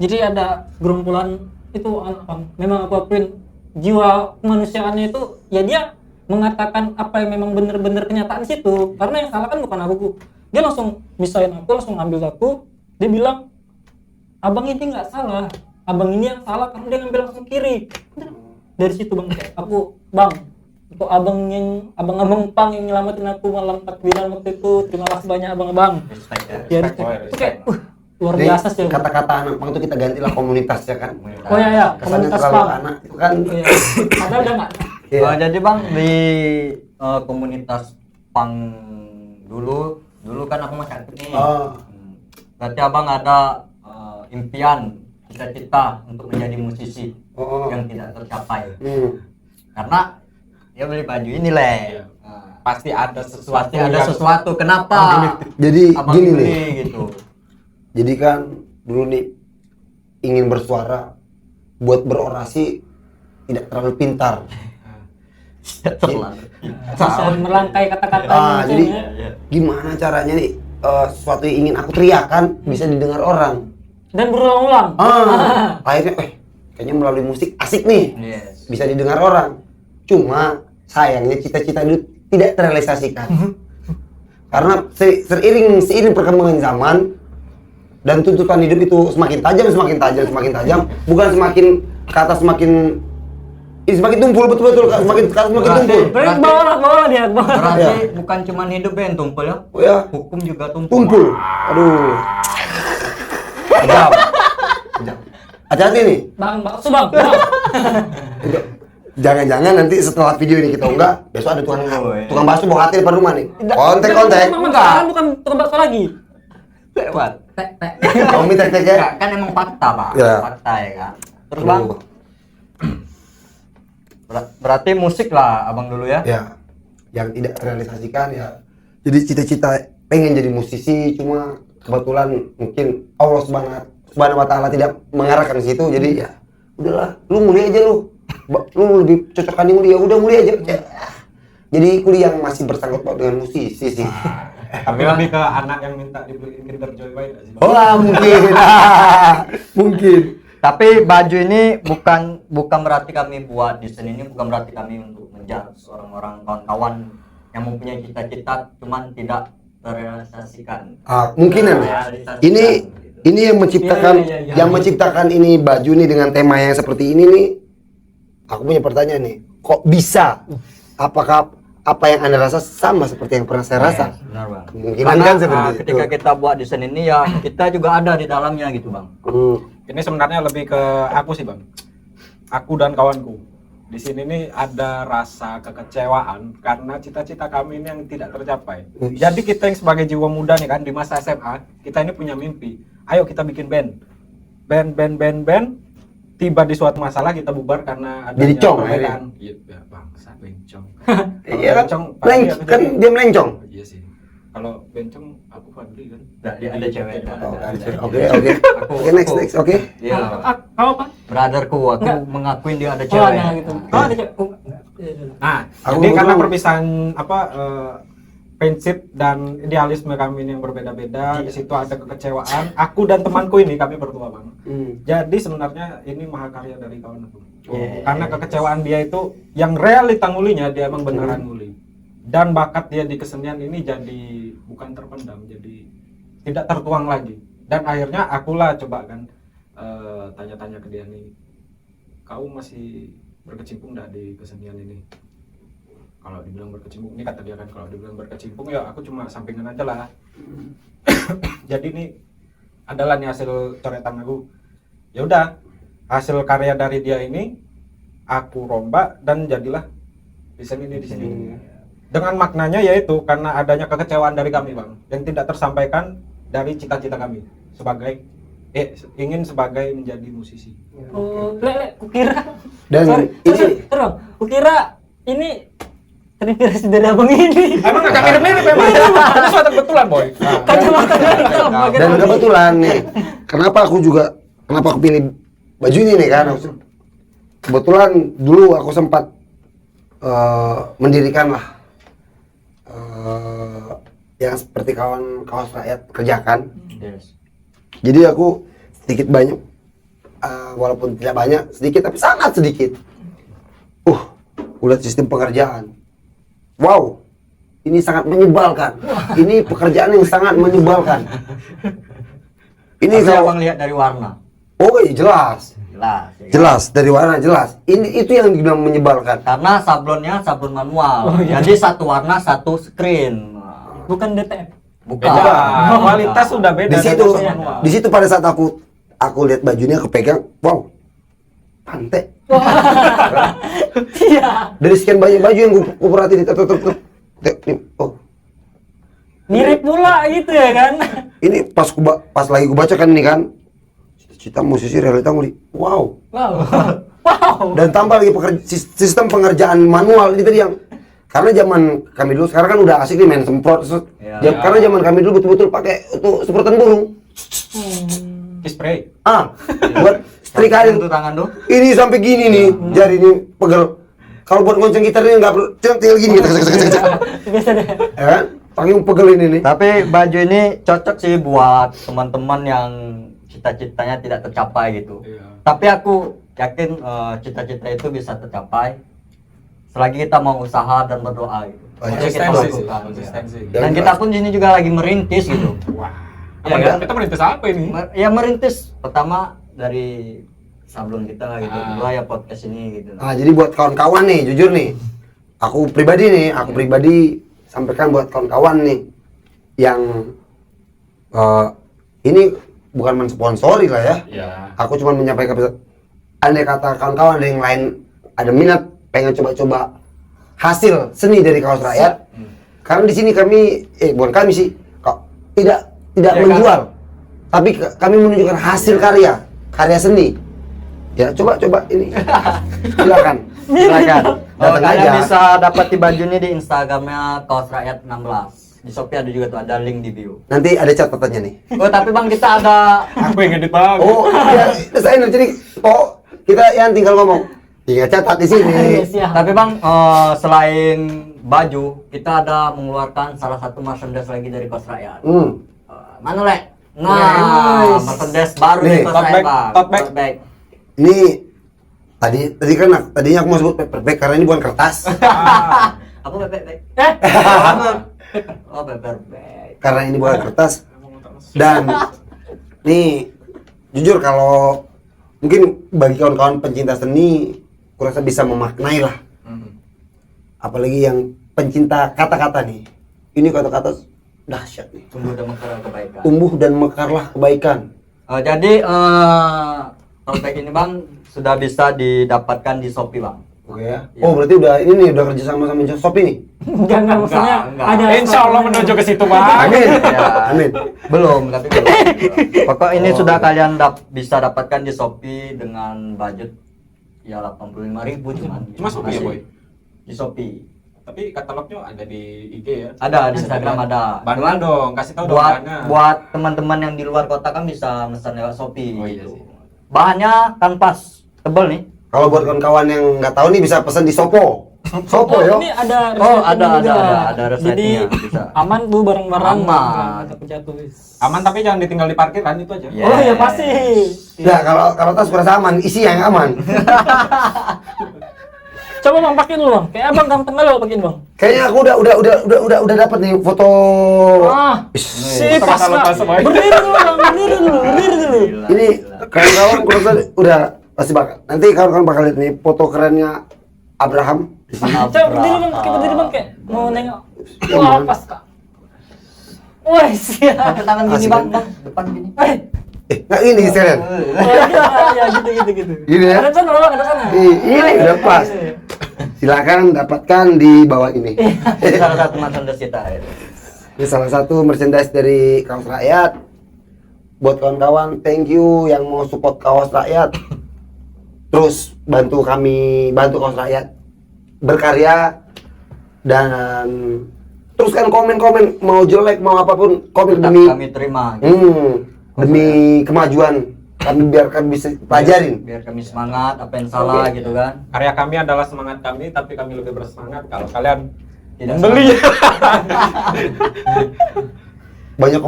[SPEAKER 4] Jadi ada gerombolan itu Bang. Memang aku akuin jiwa kemanusiaannya itu ya dia mengatakan apa yang memang benar-benar kenyataan situ. Karena yang salah kan bukan aku. Dia langsung misahin aku, langsung ambil aku. Dia bilang, abang ini nggak salah. Abang ini yang salah karena dia ngambil langsung kiri. Dari situ bang, kayak aku bang. Untuk abang-abang Pang yang nyelamatin aku malam takbiran waktu itu, terima kasih banyak abang-abang. Ya, itu kayak luar
[SPEAKER 1] Jadi,
[SPEAKER 4] biasa sih.
[SPEAKER 1] kata-kata anak Pang itu kita gantilah komunitas ya kan.
[SPEAKER 4] Oh ya,
[SPEAKER 1] Kesannya
[SPEAKER 4] komunitas
[SPEAKER 1] terlalu
[SPEAKER 4] Pang.
[SPEAKER 1] anak itu kan.
[SPEAKER 4] Iya. Padahal udah nggak.
[SPEAKER 1] Iya.
[SPEAKER 2] Jadi bang di komunitas Pang dulu kan aku masih aktif nih. Berarti abang ada impian, cita-cita untuk menjadi musisi yang tidak tercapai. Karena dia beli baju ini leh.
[SPEAKER 3] pasti ada sesuatu.
[SPEAKER 2] Pasti ada
[SPEAKER 3] yang-
[SPEAKER 2] sesuatu. Kenapa?
[SPEAKER 1] Jadi
[SPEAKER 2] Abang
[SPEAKER 1] gini
[SPEAKER 2] beli
[SPEAKER 1] nih.
[SPEAKER 2] gitu.
[SPEAKER 1] Jadi kan dulu nih ingin bersuara, buat berorasi tidak terlalu pintar.
[SPEAKER 2] Terlalu.
[SPEAKER 4] Bisa merangkai kata-kata
[SPEAKER 1] Jadi
[SPEAKER 4] misalnya.
[SPEAKER 1] gimana caranya nih sesuatu yang ingin aku teriakan bisa didengar orang.
[SPEAKER 4] Dan berulang-ulang.
[SPEAKER 1] Akhirnya, kayaknya melalui musik asik nih,
[SPEAKER 2] Yes.
[SPEAKER 1] bisa didengar orang. Cuma sayangnya cita-cita itu tidak terrealisasikan. Karena seiring perkembangan zaman dan tuntutan hidup itu semakin tajam, bukan semakin ke atas semakin tumpul, betul semakin ke atas semakin tumpul.
[SPEAKER 4] Berarti bawa dia, bawa.
[SPEAKER 2] Berarti bukan cuma hidup yang tumpul ya.
[SPEAKER 1] Oh ya,
[SPEAKER 2] Hukum juga tumpul.
[SPEAKER 1] tumpul. Aduh. Kejam. Hati-hati nih.
[SPEAKER 4] Bang, bakso bang.
[SPEAKER 1] Udah. Jangan-jangan nanti setelah video ini kita unggah, besok ada tukang bakso bawa hati di depan rumah nih.
[SPEAKER 4] Tidak.
[SPEAKER 1] Kontek.
[SPEAKER 4] Sekarang bukan tukang bakso lagi.
[SPEAKER 2] Lewat.
[SPEAKER 1] Kamu minta tek ya?
[SPEAKER 2] Enggak, kan emang fakta, Pak.
[SPEAKER 1] Ya.
[SPEAKER 2] Fakta ya kan. Terus Bang, berarti musik lah Abang dulu ya.
[SPEAKER 1] Ya, yang tidak terrealisasikan ya. Jadi cita-cita pengen jadi musisi, cuma kebetulan mungkin Allah Subhanahu wa Ta'ala tidak mengarahkan ke situ. Jadi ya udahlah, lu mulai aja lu. Lu lebih cocokan di mulia, udah mulai aja. Jadi kuliah yang masih bersangkut paut dengan musisi sih.
[SPEAKER 3] Tapi lebih ke anak yang minta dibeliin Kinder Joy Boy nggak sih, Bang?
[SPEAKER 1] Oh, mungkin. Mungkin.
[SPEAKER 2] Tapi baju ini bukan berarti kami buat desain ini, bukan berarti kami untuk menjudge orang-orang kawan-kawan yang mempunyai cita-cita cuman tidak terrealisasikan.
[SPEAKER 1] Mungkin ya. Ini yang menciptakan
[SPEAKER 4] Iya.
[SPEAKER 1] yang menciptakan ini baju nih dengan tema yang seperti ini nih. Aku punya pertanyaan nih. Kok bisa? Apakah apa yang Anda rasa sama seperti yang pernah saya rasa?
[SPEAKER 2] Benar Bang.
[SPEAKER 1] Kemungkinan
[SPEAKER 2] Karena
[SPEAKER 1] kan seperti itu.
[SPEAKER 2] ketika kita buat desain ini ya kita juga ada di dalamnya gitu Bang.
[SPEAKER 3] Ini sebenarnya lebih ke aku sih, Bang. Aku dan kawanku. Di sini nih ada rasa kekecewaan karena cita-cita kami ini yang tidak tercapai. Jadi kita yang sebagai jiwa muda nih kan di masa SMA, kita ini punya mimpi. Ayo kita bikin band. Band. Tiba di suatu masalah kita bubar karena adanya
[SPEAKER 1] Jadi cong,
[SPEAKER 3] perbedaan. Iya, bangsa bencong.
[SPEAKER 1] Iya kan?
[SPEAKER 3] Bencong, pasti aku
[SPEAKER 1] Kan
[SPEAKER 3] jadi-
[SPEAKER 1] dia melencong.
[SPEAKER 3] Iya sih. Kalau bencong aku Fadli kan.
[SPEAKER 2] Dia ada cewek.
[SPEAKER 1] Oke, next. Oke.
[SPEAKER 2] Iya.
[SPEAKER 4] Kau apa?
[SPEAKER 2] Brotherku, aku mengakuin dia ada
[SPEAKER 4] Oh,
[SPEAKER 2] cewek.
[SPEAKER 4] ada gitu. Oh, ada cewek. Oh,
[SPEAKER 3] Nah,
[SPEAKER 1] Aku
[SPEAKER 3] jadi karena
[SPEAKER 1] kebetulan-
[SPEAKER 3] perpisahan prinsip dan idealisme kami ini yang berbeda-beda, di situ ada kekecewaan. Aku dan temanku ini kami berdua Bang. Jadi sebenarnya ini mahakarya dari kawan aku. Karena kekecewaan dia itu yang realita ngulinya dia emang beneran nguli. Dan bakat dia di kesenian ini jadi bukan terpendam, jadi tidak tertuang lagi. Dan akhirnya akulah coba kan tanya-tanya ke dia nih, kau masih berkecimpung nggak di kesenian ini? Kalau dibilang berkecimpung, ini kata dia kan, kalau dibilang berkecimpung ya aku cuma sampingan aja lah. Jadi ini adalah nih hasil coretan aku. Ya udah, hasil karya dari dia ini aku rombak dan jadilah desain ini di sini. Dengan maknanya yaitu karena adanya kekecewaan dari kami Bang, yang tidak tersampaikan dari cita-cita kami sebagai ingin sebagai menjadi musisi.
[SPEAKER 4] Oh, kukira.
[SPEAKER 1] Dan ini
[SPEAKER 4] Terus, kukira ini terinspirasi dari abang ini.
[SPEAKER 3] Emang agak mirip-mirip emang. Itu suatu kebetulan boy.
[SPEAKER 4] Kacamata hitam.
[SPEAKER 1] dan kebetulan nih, kenapa aku pilih baju ini nih kan? Kebetulan dulu aku sempat mendirikan lah yang seperti kawan kaos rakyat kerjakan.
[SPEAKER 2] Yes.
[SPEAKER 1] Jadi aku sedikit banyak, walaupun tidak banyak, sedikit tapi sangat sedikit. Udah sistem pengerjaan. Wow, ini sangat menyebalkan. Ini pekerjaan yang sangat menyebalkan. Ini
[SPEAKER 2] Tapi
[SPEAKER 1] kalau
[SPEAKER 2] abang lihat dari warna.
[SPEAKER 1] oh iya, jelas,
[SPEAKER 2] Jelas. Ya kan?
[SPEAKER 1] jelas dari warna jelas. Ini itu yang dibilang menyebalkan.
[SPEAKER 2] Karena sablonnya sablon manual. Jadi satu warna satu screen.
[SPEAKER 4] Bukan DTF.
[SPEAKER 2] Bukan.
[SPEAKER 3] Beda. Kualitas sudah beda.
[SPEAKER 1] Di situ,
[SPEAKER 3] dari manual.
[SPEAKER 1] di situ pada saat aku lihat bajunya, aku pegang, wow, pantai.
[SPEAKER 4] Iya.
[SPEAKER 1] Dari sekian banyak baju yang gue perhatiin, oh
[SPEAKER 4] Mirip pula gitu ya kan.
[SPEAKER 1] ini pas lagi gue baca kan ini kan, cita-cita musisi realita nguli, wow.
[SPEAKER 4] Wow.
[SPEAKER 1] Dan tambah lagi sistem pengerjaan manual ini tadi yang karena zaman kami dulu, sekarang kan udah asik nih main semprot. Karena zaman kami dulu betul-betul pakai untuk semprotan burung.
[SPEAKER 3] Spray.
[SPEAKER 1] Buat setrika
[SPEAKER 2] Itu tangan tuh.
[SPEAKER 1] ini sampai gini nih, jari ini pegel. Kalau buat gonceng gitar ini nggak perlu, tinggal gini gitu,
[SPEAKER 4] Biasa deh.
[SPEAKER 1] ya kan? Pakai pegel ini nih.
[SPEAKER 2] Tapi baju ini cocok sih buat teman-teman yang cita-citanya tidak tercapai gitu.
[SPEAKER 3] Iya.
[SPEAKER 2] Tapi aku yakin cita-cita itu bisa tercapai selagi kita mau usaha dan berdoa gitu. Jadi kita
[SPEAKER 3] Konsistensi sih,
[SPEAKER 2] lakukan,
[SPEAKER 3] konsistensi.
[SPEAKER 2] ya. Dan kita pun di sini juga lagi merintis gitu.
[SPEAKER 3] Wah.
[SPEAKER 2] Ya
[SPEAKER 3] Apa
[SPEAKER 2] kan?
[SPEAKER 3] kita merintis apa ini?
[SPEAKER 2] Ya merintis pertama dari sablon kita gitu, kedua ya podcast ini gitu.
[SPEAKER 1] Jadi buat kawan-kawan nih, jujur nih, aku pribadi sampaikan buat kawan-kawan nih, yang ini bukan mensponsori lah ya.
[SPEAKER 3] Iya.
[SPEAKER 1] Aku cuma menyampaikan pesan, andai kata kawan-kawan ada yang lain ada minat pengen coba-coba hasil seni dari Kaos Rakyat. Karena di sini kami, bukan kami sih, kok tidak menjual, tapi kami menunjukkan hasil karya seni. Ya coba ini, silakan.
[SPEAKER 2] Kalian
[SPEAKER 1] aja.
[SPEAKER 2] bisa dapat di bajunya di Instagramnya Kaos Rakyat 16. Di Shopee ada juga tuh, ada link di bio.
[SPEAKER 1] Nanti ada catatannya nih.
[SPEAKER 2] Oh tapi bang, kita ada
[SPEAKER 3] Aku yang ngedit bang.
[SPEAKER 1] Oh ya, saya jadi kita yang tinggal ngomong, tinggal catat di sini.
[SPEAKER 2] tapi bang, selain baju, kita ada mengeluarkan salah satu merchandise lagi dari Kaos Rakyat. Mana Le? Nah, merchandise baru
[SPEAKER 1] Nih,
[SPEAKER 2] di Kaos
[SPEAKER 3] tote
[SPEAKER 2] Rakyat
[SPEAKER 3] bag,
[SPEAKER 2] bang.
[SPEAKER 3] tote bag.
[SPEAKER 2] Tote bag.
[SPEAKER 1] Ini tadinya aku mau sebut paper bag karena ini bukan kertas.
[SPEAKER 2] Apa paper bag? Oh paper bag.
[SPEAKER 1] Karena ini bukan kertas. Dan nih jujur kalau mungkin bagi kawan-kawan pencinta seni kurasa bisa memaknai lah. Apalagi yang pencinta kata-kata nih. Ini kata-kata dahsyat nih.
[SPEAKER 2] Tumbuh dan mekar kebaikan.
[SPEAKER 1] Tumbuh dan mekarlah kebaikan.
[SPEAKER 2] Jadi tote bag ini bang sudah bisa didapatkan di Shopee bang.
[SPEAKER 1] Oke ya. Oh berarti udah ini nih udah kerja sama Shopee nih.
[SPEAKER 4] Enggak maksudnya
[SPEAKER 2] Enggak.
[SPEAKER 4] ada
[SPEAKER 3] Insya Allah menuju ke situ bang.
[SPEAKER 1] Amin.
[SPEAKER 2] Ya.
[SPEAKER 1] Amin.
[SPEAKER 2] Belum, tapi belum. Pokok ini sudah kalian bisa dapatkan di Shopee dengan budget ya 85.000 cuman.
[SPEAKER 3] Cuma Shopee ya,
[SPEAKER 2] Masih
[SPEAKER 3] Boy?
[SPEAKER 2] Di Shopee.
[SPEAKER 3] Tapi katalognya ada di IG ya.
[SPEAKER 2] Ada di Instagram ada.
[SPEAKER 3] Bahan dong, kasih tahu dong
[SPEAKER 2] Buat
[SPEAKER 3] bahannya.
[SPEAKER 2] buat teman-teman yang di luar kota kan bisa pesan lewat Shopee.
[SPEAKER 3] Oh, iya
[SPEAKER 2] gitu.
[SPEAKER 3] sih.
[SPEAKER 2] Bahannya kan pas, tebel nih.
[SPEAKER 1] Kalau buat kawan-kawan yang nggak tahu nih bisa pesan di Sopo. Sopo yo.
[SPEAKER 4] Ini ada
[SPEAKER 2] Oh,
[SPEAKER 4] resepnya
[SPEAKER 2] ada,
[SPEAKER 4] juga.
[SPEAKER 2] ada
[SPEAKER 4] Jadi
[SPEAKER 2] resepnya, bisa.
[SPEAKER 4] aman bu barang-barang.
[SPEAKER 2] Aman.
[SPEAKER 4] Jatuh.
[SPEAKER 3] Aman tapi jangan ditinggal di parkiran itu aja.
[SPEAKER 2] Iya.
[SPEAKER 4] Oh ya pasti.
[SPEAKER 1] Nah kalau tas kurasa aman, isi yang aman.
[SPEAKER 4] Coba bang pakai dulu bang. Kayak abang gampang lo pakein bang.
[SPEAKER 1] Kayaknya aku udah dapat nih foto.
[SPEAKER 4] Si
[SPEAKER 3] Foto
[SPEAKER 4] pas
[SPEAKER 3] kalau
[SPEAKER 4] Kak.
[SPEAKER 3] pas, Boy.
[SPEAKER 4] Berdiri dulu bang. Berdiri dulu.
[SPEAKER 2] Gila,
[SPEAKER 1] Ini
[SPEAKER 2] gila.
[SPEAKER 1] kawan-kawan kurasa udah pasti bakal. Nanti kawan-kawan bakal lihat nih foto kerennya Abraham.
[SPEAKER 4] Coba berdiri bang. Kayak berdiri bang kayak mau nengok. Wah pas kak. Wah siap.
[SPEAKER 2] Pakai tangan gini
[SPEAKER 1] Asik,
[SPEAKER 2] bang,
[SPEAKER 1] kan?
[SPEAKER 2] depan gini.
[SPEAKER 1] Nggak ini sekalian.
[SPEAKER 4] Ya gitu.
[SPEAKER 1] Gini ya.
[SPEAKER 4] Ada sana bang, ada sana.
[SPEAKER 1] Ini udah pas. Silakan dapatkan di bawah ini.
[SPEAKER 2] Ini salah satu merchandise kita.
[SPEAKER 1] Ini salah satu merchandise dari Kaos Rakyat. Buat kawan-kawan, thank you yang mau support Kaos Rakyat. Terus bantu Kaos Rakyat berkarya dan teruskan komen-komen mau jelek mau apapun komen
[SPEAKER 2] Tetap
[SPEAKER 1] demi
[SPEAKER 2] kami terima.
[SPEAKER 1] demi kemajuan kami biar kami bisa pelajarin.
[SPEAKER 2] Biar kami semangat apa yang salah
[SPEAKER 1] Oke.
[SPEAKER 2] gitu kan.
[SPEAKER 3] Karya kami adalah semangat kami, tapi kami lebih bersemangat kalau kalian
[SPEAKER 2] Tidak
[SPEAKER 3] beli.
[SPEAKER 1] Banyak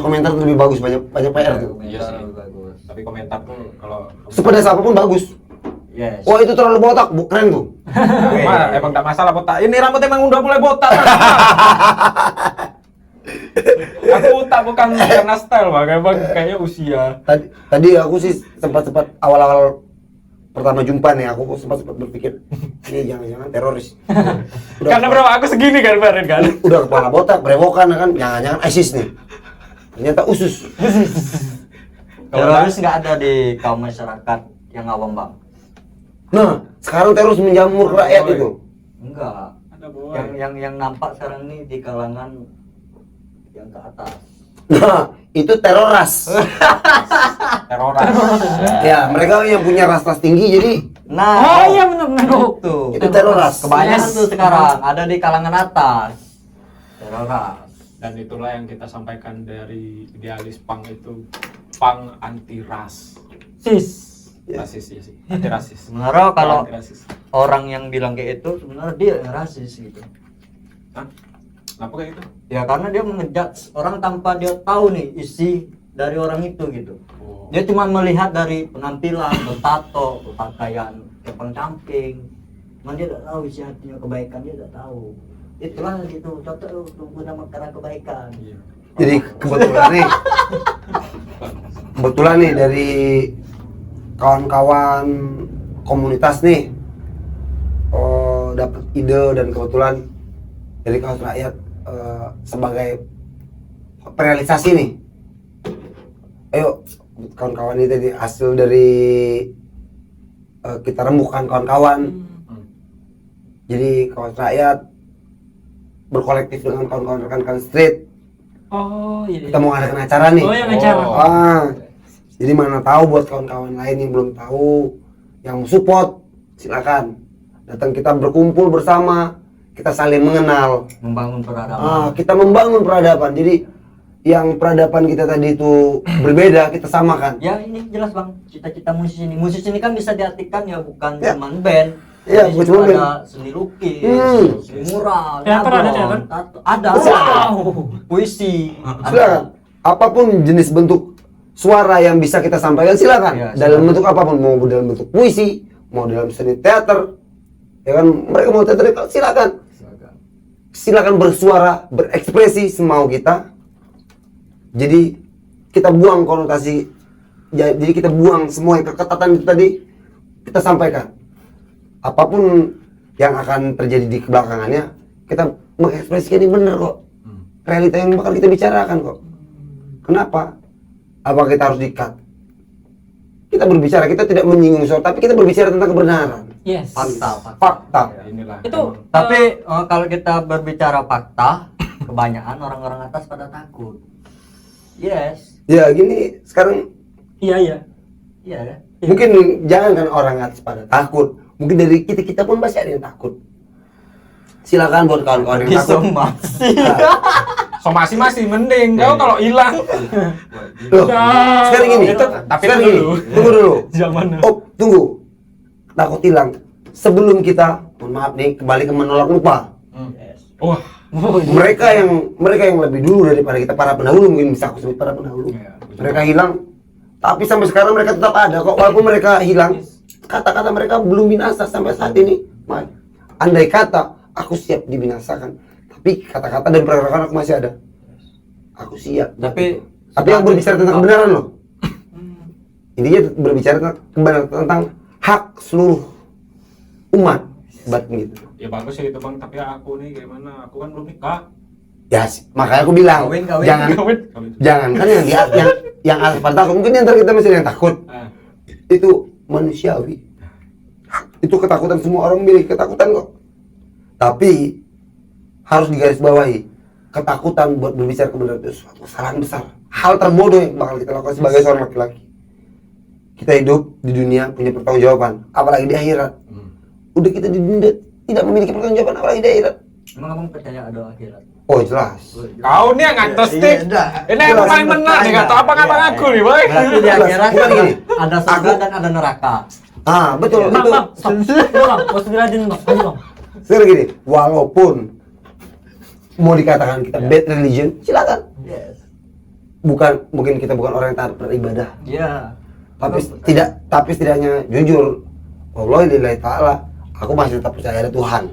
[SPEAKER 1] komentar tuh lebih bagus, banyak PR tuh.
[SPEAKER 3] Iya sih.
[SPEAKER 2] Bagus.
[SPEAKER 3] Tapi komentar tuh kalau
[SPEAKER 1] Sepedas apapun bagus.
[SPEAKER 2] Yes.
[SPEAKER 1] Wah itu terlalu botak, keren tuh.
[SPEAKER 3] Mah, emang gak masalah botak. Ini rambut emang udah mulai botak. Aku botak bukan karena style bang, emang kayaknya usia.
[SPEAKER 1] Tadi aku sih sempat awal-awal pertama jumpa nih aku sempat berpikir ini jangan-jangan teroris.
[SPEAKER 3] Karena bro aku segini kan kemarin kan.
[SPEAKER 1] Udah kepala botak, brewokan kan, jangan-jangan ISIS nih. Ternyata usus.
[SPEAKER 2] Teroris nggak ada di kaum masyarakat yang awam bang.
[SPEAKER 1] Nah, sekarang terus menjamur ke rakyat itu.
[SPEAKER 2] Enggak.
[SPEAKER 3] Ada boy.
[SPEAKER 2] Yang nampak sekarang ini di kalangan yang ke atas.
[SPEAKER 1] Nah, itu teroras.
[SPEAKER 3] Teroras.
[SPEAKER 1] Ya, mereka yang punya ras-ras tinggi jadi
[SPEAKER 2] Nah,
[SPEAKER 4] Oh iya benar.
[SPEAKER 2] tuh.
[SPEAKER 1] itu teroras.
[SPEAKER 2] Kebanyakan
[SPEAKER 4] Yes.
[SPEAKER 2] tuh sekarang ada di kalangan atas. Teroras.
[SPEAKER 3] Dan itulah yang kita sampaikan dari idealis pang itu, pang anti ras.
[SPEAKER 4] Sis.
[SPEAKER 3] Rasis ya sih, anti rasis.
[SPEAKER 2] Sebenarnya kalau
[SPEAKER 3] Anti rasis.
[SPEAKER 2] orang yang bilang kayak itu sebenarnya dia yang rasis gitu.
[SPEAKER 3] Hah? Kenapa kayak gitu?
[SPEAKER 2] Ya karena dia mengejudge orang tanpa dia tahu nih isi dari orang itu gitu.
[SPEAKER 3] Oh.
[SPEAKER 2] Dia cuma melihat dari penampilan, bertato, berpakaian, camping. Cuman dia tidak tahu isi hatinya kebaikan, dia tidak tahu. Itulah gitu, contoh tunggu nama karena kebaikan.
[SPEAKER 3] Iya.
[SPEAKER 1] Jadi kebetulan nih dari kawan-kawan komunitas nih dapat ide dan kebetulan dari Kaos Rakyat sebagai realisasi nih. Ayo kawan-kawan ini tadi hasil dari kita rembukan kawan-kawan Jadi kawan rakyat berkolektif dengan kawan-kawan rekan-rekan street.
[SPEAKER 4] Oh iya.
[SPEAKER 1] Kita mau adakan acara nih.
[SPEAKER 4] Oh, yang acara.
[SPEAKER 1] Jadi mana tahu buat kawan-kawan lain yang belum tahu, yang mau support, silakan datang kita berkumpul bersama, kita saling mengenal.
[SPEAKER 2] Membangun peradaban.
[SPEAKER 1] Kita membangun peradaban. Jadi yang peradaban kita tadi itu berbeda, kita samakan.
[SPEAKER 2] Ya ini jelas bang, cita-cita musisi ini. Musisi ini kan bisa diartikan ya bukan
[SPEAKER 1] Ya.
[SPEAKER 2] cuma band.
[SPEAKER 1] Iya,
[SPEAKER 2] Di
[SPEAKER 1] bukan
[SPEAKER 2] situ
[SPEAKER 1] cuma band.
[SPEAKER 2] ada seni lukis, seni mural,
[SPEAKER 4] Teater ada,
[SPEAKER 2] nyablon,
[SPEAKER 4] teater?
[SPEAKER 2] tato. Ada.
[SPEAKER 4] Wow.
[SPEAKER 2] Puisi. ada.
[SPEAKER 1] Silakan. Apapun jenis bentuk suara yang bisa kita sampaikan silakan.
[SPEAKER 2] Ya,
[SPEAKER 1] Dalam
[SPEAKER 2] silakan.
[SPEAKER 1] bentuk apapun, mau dalam bentuk puisi, mau dalam seni teater. Ya kan, mereka mau teater silakan. Silakan bersuara, berekspresi semau kita. Jadi kita buang konotasi, jadi kita buang semua yang keketatan itu tadi, kita sampaikan. Apapun yang akan terjadi di kebelakangannya, kita mengekspresikan ini benar kok. Realita yang bakal kita bicarakan kok. Kenapa? Apa kita harus di-cut? Kita berbicara, kita tidak menyinggung soal, tapi kita berbicara tentang kebenaran.
[SPEAKER 4] Yes.
[SPEAKER 1] Fakta.
[SPEAKER 3] Ya, inilah.
[SPEAKER 4] Itu
[SPEAKER 2] Tapi kalau kita berbicara fakta, kebanyakan orang-orang atas pada takut. Yes.
[SPEAKER 1] Ya gini, sekarang
[SPEAKER 4] iya.
[SPEAKER 2] Iya kan?
[SPEAKER 1] mungkin jangan kan orang atas pada takut. Mungkin dari kita pun masih ada yang takut. Silakan buat kawan-kawan yang takut.
[SPEAKER 2] Disomasi.
[SPEAKER 3] Somasi masih mending. Kau kalau hilang.
[SPEAKER 1] Loh, sekarang gini.
[SPEAKER 3] Tapi
[SPEAKER 1] sekarang
[SPEAKER 3] dulu.
[SPEAKER 1] gini. Tunggu dulu.
[SPEAKER 4] Zaman now.
[SPEAKER 1] Oh, tunggu. Takut hilang. Sebelum kita, mohon maaf nih, kembali ke menolak lupa.
[SPEAKER 3] Wah.
[SPEAKER 1] Mereka yang lebih dulu daripada kita, para pendahulu, mungkin bisa aku sebut para pendahulu.
[SPEAKER 3] Iya, betul.
[SPEAKER 1] Mereka hilang, tapi sampai sekarang mereka tetap ada kok. Walaupun mereka hilang, kata-kata mereka belum binasa sampai saat ini. Andai kata aku siap dibinasakan, tapi kata-kata dan pergerakan aku masih ada. Aku siap.
[SPEAKER 2] Tapi
[SPEAKER 1] yang berbicara tentang kebenaran loh. Intinya berbicara tentang kebenaran, tentang hak seluruh umat. Buat gitu.
[SPEAKER 3] Ya bagus sih itu bang, tapi aku nih gimana? Aku kan belum nikah.
[SPEAKER 1] Ya, makanya aku bilang,
[SPEAKER 2] Kawin.
[SPEAKER 1] jangan kan yang atas pada takut. Mungkin antar kita masih ada yang takut. Itu manusiawi. Itu ketakutan, semua orang memiliki ketakutan kok. Tapi harus digarisbawahi, ketakutan buat berbicara kebenaran itu suatu kesalahan besar, hal terbodoh yang bakal kita lakukan sebagai seorang laki-laki. Kita hidup di dunia punya pertanggungjawaban, apalagi di akhirat. Udah kita di dunia tidak memiliki pertanggungjawaban, apalagi di akhirat.
[SPEAKER 2] emang abang percaya ada akhirat?
[SPEAKER 1] Oh jelas.
[SPEAKER 3] Kau nih yang agnostik.
[SPEAKER 2] Iya,
[SPEAKER 3] Ini yang paling benar nih kata abang-abang aku nih, boy.
[SPEAKER 2] Berarti di akhirat
[SPEAKER 1] Bukan
[SPEAKER 2] ada,
[SPEAKER 1] gini.
[SPEAKER 2] ada surga dan ada neraka.
[SPEAKER 1] Betul.
[SPEAKER 4] Bang,
[SPEAKER 1] Itu
[SPEAKER 4] bang, stop. Bang, harus diladin bang. Ayo bang.
[SPEAKER 1] sekarang gini, walaupun mau dikatakan kita bad religion, silakan.
[SPEAKER 2] Yes.
[SPEAKER 1] Mungkin kita bukan orang yang taat beribadah,
[SPEAKER 2] Iya.
[SPEAKER 1] tapi setidaknya jujur, wallahi lillahi ta'ala, aku masih tetap percaya ada Tuhan.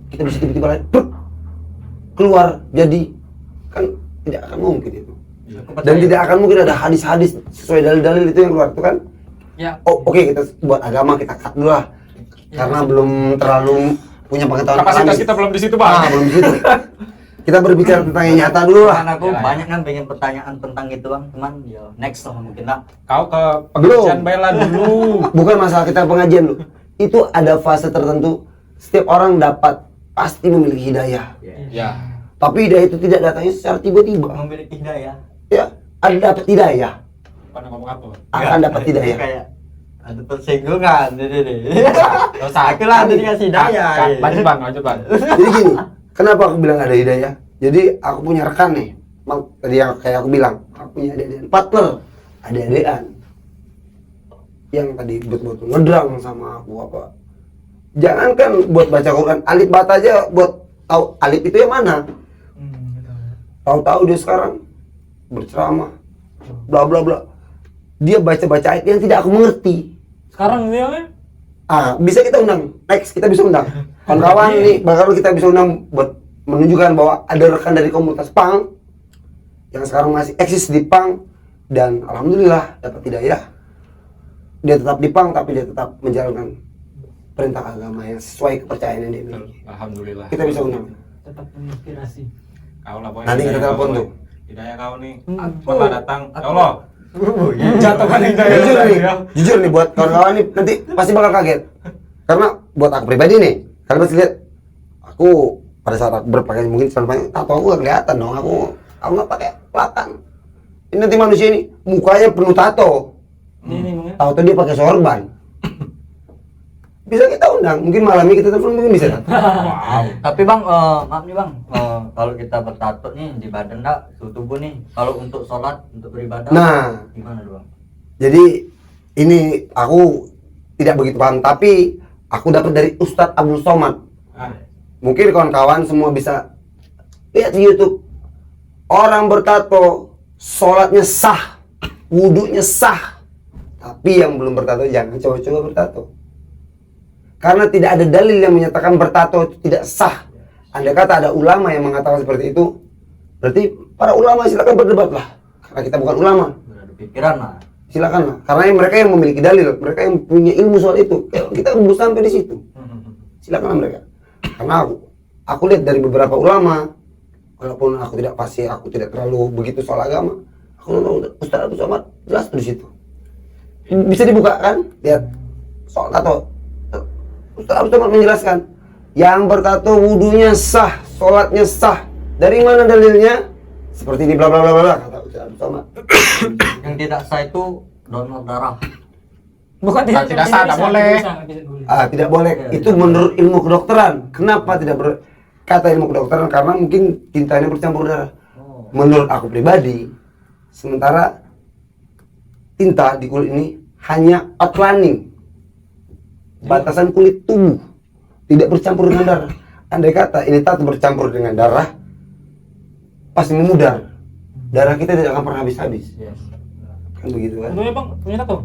[SPEAKER 1] Kita bisa tiba-tiba lain, keluar jadi, kan tidak akan mungkin itu. Dan tidak akan mungkin ada hadis-hadis sesuai dalil-dalil itu yang keluar itu kan.
[SPEAKER 4] Ya.
[SPEAKER 1] Oke, kita buat agama kita cut dulu lah, karena belum terlalu punya pengetahuan.
[SPEAKER 3] Kapasitas
[SPEAKER 1] alami.
[SPEAKER 3] kita belum di situ bang.
[SPEAKER 1] Belum di situ. Kita berbicara tentang yang nyata dulu lah.
[SPEAKER 2] Kan aku
[SPEAKER 3] Ya.
[SPEAKER 2] banyak kan pengen pertanyaan tentang itu bang, cuman ya next lah mungkin lah.
[SPEAKER 3] Kau ke pengajian bela dulu.
[SPEAKER 1] Bukan masalah kita pengajian lu. Itu ada fase tertentu, setiap orang dapat pasti memiliki hidayah.
[SPEAKER 3] Ya.
[SPEAKER 1] Tapi hidayah itu tidak datangnya secara tiba-tiba.
[SPEAKER 2] Memiliki hidayah.
[SPEAKER 1] Ya, ada dapat hidayah,
[SPEAKER 3] Pada ngomong apa?
[SPEAKER 1] akan dapat hidayah.
[SPEAKER 2] Kayak ada tersinggungan, deh.
[SPEAKER 3] Dosa.
[SPEAKER 2] Aku lah ada dikasih hidayah.
[SPEAKER 3] Lanjut bang, lanjut bang.
[SPEAKER 1] Jadi gini, kenapa aku bilang ada hidayah? Jadi aku punya rekan nih, tadi yang kayak aku bilang, aku punya adik-adikan partner, adik-adikan yang tadi buat ngedrang sama aku apa. Jangankan buat baca Quran, alif bata aja buat tahu alif itu yang mana. Tahu-tahu dia sekarang berceramah, bla bla bla. Dia baca-baca ayat yang tidak aku mengerti.
[SPEAKER 4] Sekarang dia kan?
[SPEAKER 1] Bisa kita undang, next kita bisa undang kawan-kawan nih, bakal kita bisa undang buat menunjukkan bahwa ada rekan dari komunitas punk yang sekarang masih eksis di punk dan alhamdulillah dapat hidayah. Dia tetap di punk tapi dia tetap menjalankan perintah agama yang sesuai kepercayaan yang dia miliki.
[SPEAKER 3] Alhamdulillah.
[SPEAKER 1] Kita bisa undang.
[SPEAKER 4] Tetap menginspirasi.
[SPEAKER 3] Kau lah boy.
[SPEAKER 1] Nanti kita
[SPEAKER 3] Hidayah
[SPEAKER 1] telepon
[SPEAKER 3] kau,
[SPEAKER 1] tuh.
[SPEAKER 3] Boy. Hidayah kau nih.
[SPEAKER 2] Aku-
[SPEAKER 3] Setelah datang. Ya Allah.
[SPEAKER 2] Iya.
[SPEAKER 3] Jatuhkan hidayah.
[SPEAKER 1] Jujur nih buat kawan-kawan nih nanti pasti bakal kaget karena buat aku pribadi nih, kalian pasti lihat aku pada saat aku berpakaian mungkin sebenarnya tato aku gak kelihatan dong, aku nggak pakai pelatan. Ini nanti manusia ini mukanya penuh tato, tato dia pakai sorban. Bisa kita undang, mungkin malam ini kita telepon mungkin bisa kan?
[SPEAKER 2] Wow. Tapi bang, maaf nih bang, kalau kita bertato nih di badan dah, suhu tubuh nih, kalau untuk sholat, untuk beribadah,
[SPEAKER 1] Nah,
[SPEAKER 2] gimana tuh bang?
[SPEAKER 1] jadi ini aku tidak begitu paham, tapi aku dapat dari Ustadz Abdul Somad. Mungkin kawan-kawan semua bisa lihat di YouTube. Orang bertato, sholatnya sah, wudhunya sah. Tapi yang belum bertato jangan coba-coba bertato. Karena tidak ada dalil yang menyatakan bertato itu tidak sah. Andai kata ada ulama yang mengatakan seperti itu, berarti para ulama silakan berdebatlah. Karena kita bukan ulama.
[SPEAKER 2] Berada pikiran lah.
[SPEAKER 1] Silakanlah. Karena mereka yang memiliki dalil, mereka yang punya ilmu soal itu. Ya, kita belum sampai di situ. Silakanlah mereka. Karena aku lihat dari beberapa ulama, walaupun aku tidak pasti, aku tidak terlalu begitu soal agama, aku nonton Ustaz Abdul Somad jelas di situ. Bisa dibuka kan? Lihat soal tato. Ustaz Abdul Somad menjelaskan, yang bertato wudunya sah, sholatnya sah. Dari mana dalilnya? Seperti ini bla bla bla bla kata Ustaz Abdul Somad.
[SPEAKER 2] Yang tidak sah itu donor darah.
[SPEAKER 4] Bukan
[SPEAKER 3] Tidak sah, tidak boleh.
[SPEAKER 1] Tidak boleh. Itu menurut ilmu kedokteran. Kenapa tidak kata ilmu kedokteran? Karena mungkin tintanya bercampur darah. Menurut aku pribadi, sementara tinta di kulit ini hanya outlining, batasan kulit tubuh, tidak bercampur dengan darah. Andai kata ini tato bercampur dengan darah, pasti memudar. Darah kita tidak akan pernah habis-habis. Kan begitu kan?
[SPEAKER 4] Tentunya bang, punya tato?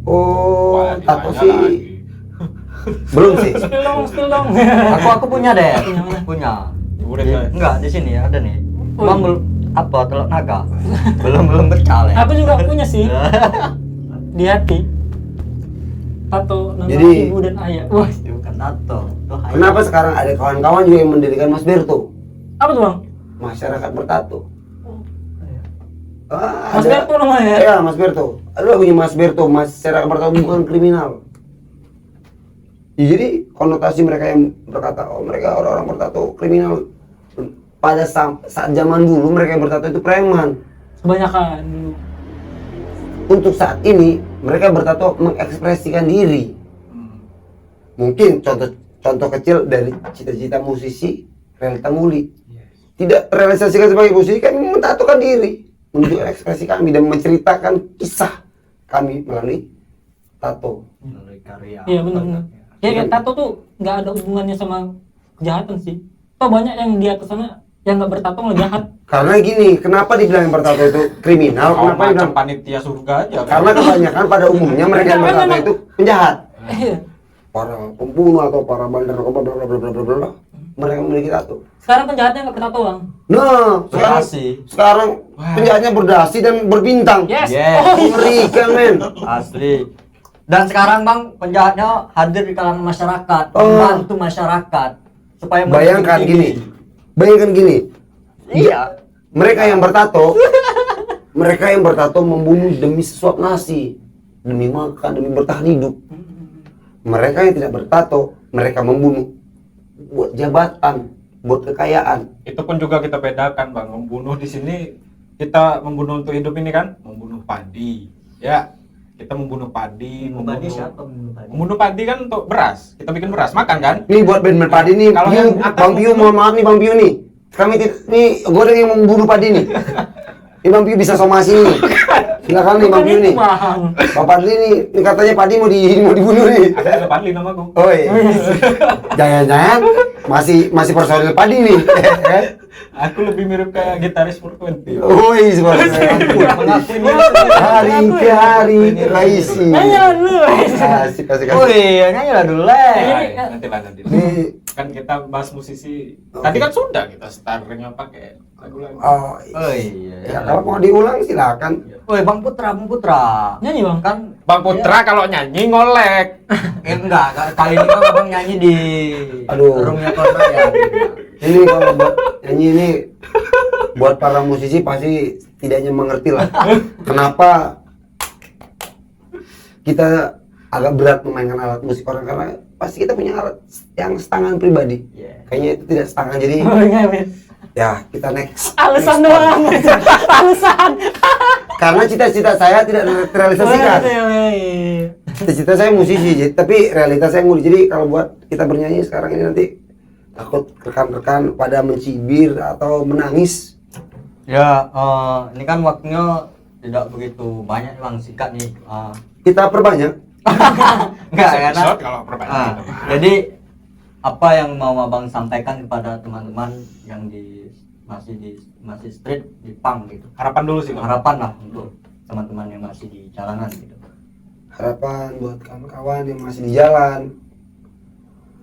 [SPEAKER 1] Oh,
[SPEAKER 3] Wah,
[SPEAKER 1] tato
[SPEAKER 3] ditanya
[SPEAKER 1] sih
[SPEAKER 3] lagi.
[SPEAKER 1] belum sih.
[SPEAKER 4] Spill dong.
[SPEAKER 2] Aku punya deh.
[SPEAKER 4] Punya mana?
[SPEAKER 2] Punya.
[SPEAKER 3] Udah,
[SPEAKER 2] Di-
[SPEAKER 3] coy.
[SPEAKER 2] enggak di sini ada nih.
[SPEAKER 4] Oh,
[SPEAKER 2] Bang
[SPEAKER 4] iya.
[SPEAKER 2] belum apa telur naga. belum bercaleg.
[SPEAKER 4] Aku juga punya sih. Di hati. Tato nama
[SPEAKER 1] Jadi-
[SPEAKER 4] ibu dan ayah. Wah,
[SPEAKER 2] Bukan tato. Tuh, hayal.
[SPEAKER 1] Kenapa sekarang ada kawan-kawan juga yang mendirikan Mas Berto?
[SPEAKER 4] apa tuh bang?
[SPEAKER 1] Masyarakat bertato.
[SPEAKER 4] Mas Berto namanya?
[SPEAKER 1] Iya, Mas Berto. Ada lagunya Mas Berto, masyarakat bertato bukan kriminal. Ya, jadi konotasi mereka yang berkata, oh mereka orang-orang bertato kriminal. Pada saat zaman dulu mereka yang bertato itu preman.
[SPEAKER 4] Kebanyakan dulu.
[SPEAKER 1] Untuk saat ini mereka bertato mengekspresikan diri. Mungkin contoh kecil dari cita-cita musisi Realita Nguli. Tidak terrealisasikan sebagai musisi, kami mentatokan diri, menunjukkan ekspresi kami dan menceritakan kisah kami melalui tato.
[SPEAKER 2] Melalui karya.
[SPEAKER 4] Iya benar. Ya kayak tato tuh nggak ada hubungannya sama kejahatan sih. Toh banyak yang di atas sana yang nggak bertato malah jahat.
[SPEAKER 1] Karena gini, kenapa dibilang yang bertato itu kriminal?
[SPEAKER 3] Oh,
[SPEAKER 1] Kenapa
[SPEAKER 3] macam
[SPEAKER 1] dibilang?
[SPEAKER 3] panitia surga aja.
[SPEAKER 1] Karena kebanyakan pada umumnya mereka yang bertato itu penjahat,
[SPEAKER 4] Iya.
[SPEAKER 1] para pembunuh atau para bandar narkoba bla bla bla bla bla bla. Mereka memiliki tato.
[SPEAKER 4] Sekarang penjahatnya nggak bertato bang.
[SPEAKER 1] Nah,
[SPEAKER 2] Berdasi.
[SPEAKER 1] sekarang penjahatnya berdasi dan berbintang.
[SPEAKER 4] Yes.
[SPEAKER 2] Yes.
[SPEAKER 4] Oh, iya.
[SPEAKER 1] Mengerikan men.
[SPEAKER 2] Asli. Dan sekarang bang penjahatnya hadir di kalangan masyarakat,
[SPEAKER 1] Oh.
[SPEAKER 2] membantu masyarakat supaya
[SPEAKER 1] Bayangkan
[SPEAKER 2] menjadi
[SPEAKER 1] gini.
[SPEAKER 2] Iya.
[SPEAKER 1] Mereka yang bertato membunuh demi sesuap nasi, demi makan, demi bertahan hidup. Mereka yang tidak bertato, mereka membunuh buat jabatan, buat kekayaan.
[SPEAKER 3] Itu pun juga kita bedakan bang. Membunuh di sini kita membunuh untuk hidup ini kan, membunuh padi. Ya, kita membunuh padi.
[SPEAKER 2] Membani siapa membunuh tadi?
[SPEAKER 3] Membunuh padi kan untuk beras. Kita bikin beras makan kan.
[SPEAKER 1] Nih buat band padi nih,
[SPEAKER 3] Kalau
[SPEAKER 1] Piu,
[SPEAKER 3] yang atas
[SPEAKER 1] Bang Piu, mohon maaf nih Bang Piu nih. Kami nih goreng yang membunuh padi nih. Ini Bang Piu bisa somasi nih. Silakan nih Bang
[SPEAKER 4] Bukan
[SPEAKER 1] Piu
[SPEAKER 4] itu
[SPEAKER 1] nih.
[SPEAKER 4] bang.
[SPEAKER 1] Bapak Padli nih katanya padi mau dibunuh nih.
[SPEAKER 3] Ada Padli namaku.
[SPEAKER 1] Oh iya. Jangan-jangan masih personil padi nih.
[SPEAKER 3] Aku lebih mirip kayak gitaris Purwenti.
[SPEAKER 1] Woi,
[SPEAKER 2] Mengakui
[SPEAKER 1] hari ke hari Raisi.
[SPEAKER 4] Nanya dulu.
[SPEAKER 1] Kasih.
[SPEAKER 2] Oh iya, nyanyilah dulu leh.
[SPEAKER 3] Nanti lah nanti.
[SPEAKER 1] Nih,
[SPEAKER 3] Kan kita bahas musisi.
[SPEAKER 1] Oke.
[SPEAKER 3] Tadi kan sudah kita startingnya pakai lagu-lagu.
[SPEAKER 1] oh,
[SPEAKER 2] Oh iya.
[SPEAKER 1] ya kalau mau diulang silakan.
[SPEAKER 2] Woi Bang Putra.
[SPEAKER 4] Nyanyi bang.
[SPEAKER 2] Kan
[SPEAKER 3] Bang Putra kalau nyanyi ngolek.
[SPEAKER 2] enggak, kali ini kan abang nyanyi di
[SPEAKER 1] Aduh.
[SPEAKER 2] roomnya Kota ya.
[SPEAKER 1] Ini kalau buat nyanyi ini buat para musisi pasti tidaknya mengerti lah. Kenapa kita agak berat memainkan alat musik orang, karena pasti kita punya yang setangan pribadi.
[SPEAKER 2] Iya.
[SPEAKER 1] Kayaknya itu tidak setangan, jadi
[SPEAKER 4] Oh, iya, iya.
[SPEAKER 1] ya kita next.
[SPEAKER 4] Alasan
[SPEAKER 1] next
[SPEAKER 4] doang. Alasan.
[SPEAKER 1] Karena cita-cita saya tidak terrealisasikan. Cita-cita saya musisi, tapi realitas saya ngulik. Jadi kalau buat kita bernyanyi sekarang ini nanti takut rekan-rekan pada mencibir atau menangis.
[SPEAKER 2] Ya, ini kan waktunya tidak begitu banyak bang, sikat nih.
[SPEAKER 1] Kita perbanyak.
[SPEAKER 2] Enggak karena.
[SPEAKER 3] Episode kalau perbanyak.
[SPEAKER 2] Jadi apa yang mau abang sampaikan kepada teman-teman yang masih street di punk gitu?
[SPEAKER 3] Harapan dulu sih Bang.
[SPEAKER 2] Harapan lah untuk teman-teman yang masih di jalanan gitu.
[SPEAKER 1] Harapan buat kawan-kawan yang masih di jalan.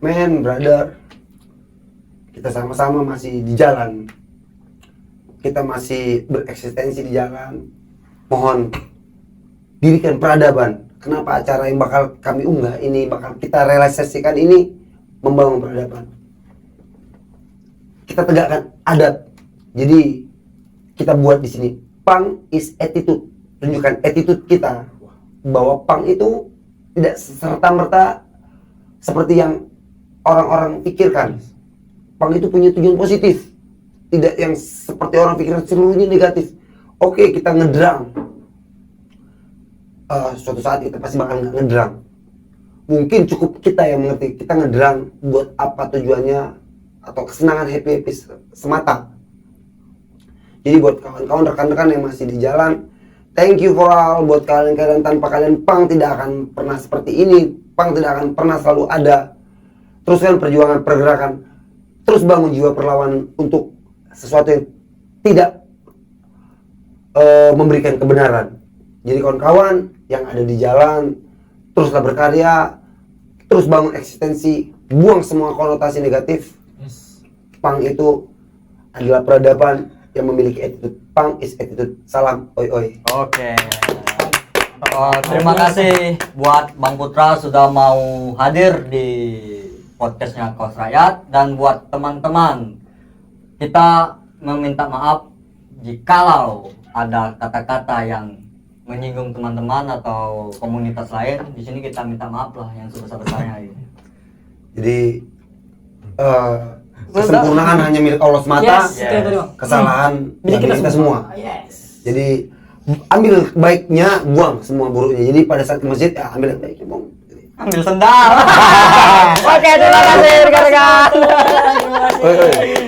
[SPEAKER 1] Man, brother, kita sama-sama masih di jalan. Kita masih bereksistensi di jalan. Mohon dirikan peradaban. Kenapa acara yang bakal kami unggah ini, bakal kita realisasikan ini membangun peradaban. Kita tegakkan adat. Jadi kita buat di sini punk is attitude. Tunjukkan attitude kita bahwa punk itu tidak serta-merta seperti yang orang-orang pikirkan. Punk itu punya tujuan positif, tidak yang seperti orang pikirkan seluruhnya negatif. Oke, kita ngedram. Suatu saat kita pasti bakal ngedram. Mungkin cukup kita yang mengerti. Kita ngedram buat apa tujuannya, atau kesenangan happy semata. Jadi buat kawan-kawan, rekan-rekan yang masih di jalan, thank you for all. Buat kalian-kalian, tanpa kalian punk tidak akan pernah seperti ini. Punk tidak akan pernah selalu ada. Teruskan perjuangan pergerakan. Terus bangun jiwa perlawanan untuk sesuatu yang tidak memberikan kebenaran. Jadi kawan-kawan yang ada di jalan, teruslah berkarya, terus bangun eksistensi, buang semua konotasi negatif. Punk itu adalah peradaban yang memiliki attitude. Punk is attitude. Salam, oi oi.
[SPEAKER 2] Oke. Terima kasih buat Bang Putra sudah mau hadir di podcastnya Kaos Rakyat, dan buat teman-teman kita meminta maaf jikalau ada kata-kata yang menyinggung teman-teman atau komunitas lain. Di sini kita minta maaf lah yang sebesar-besarnya gitu.
[SPEAKER 1] Jadi kesempurnaan hanya milik Allah semata.
[SPEAKER 4] Yes, itu yang tadi, Bang.
[SPEAKER 1] Kesalahan
[SPEAKER 4] Milik
[SPEAKER 1] milik kita semua.
[SPEAKER 4] Yes.
[SPEAKER 1] Jadi ambil baiknya, buang semua buruknya. Jadi pada saat ke masjid, ya ambil yang baiknya, buang.
[SPEAKER 2] Ambil sendal.
[SPEAKER 5] Oke, terima kasih rekan-rekan.
[SPEAKER 1] Oi, oi.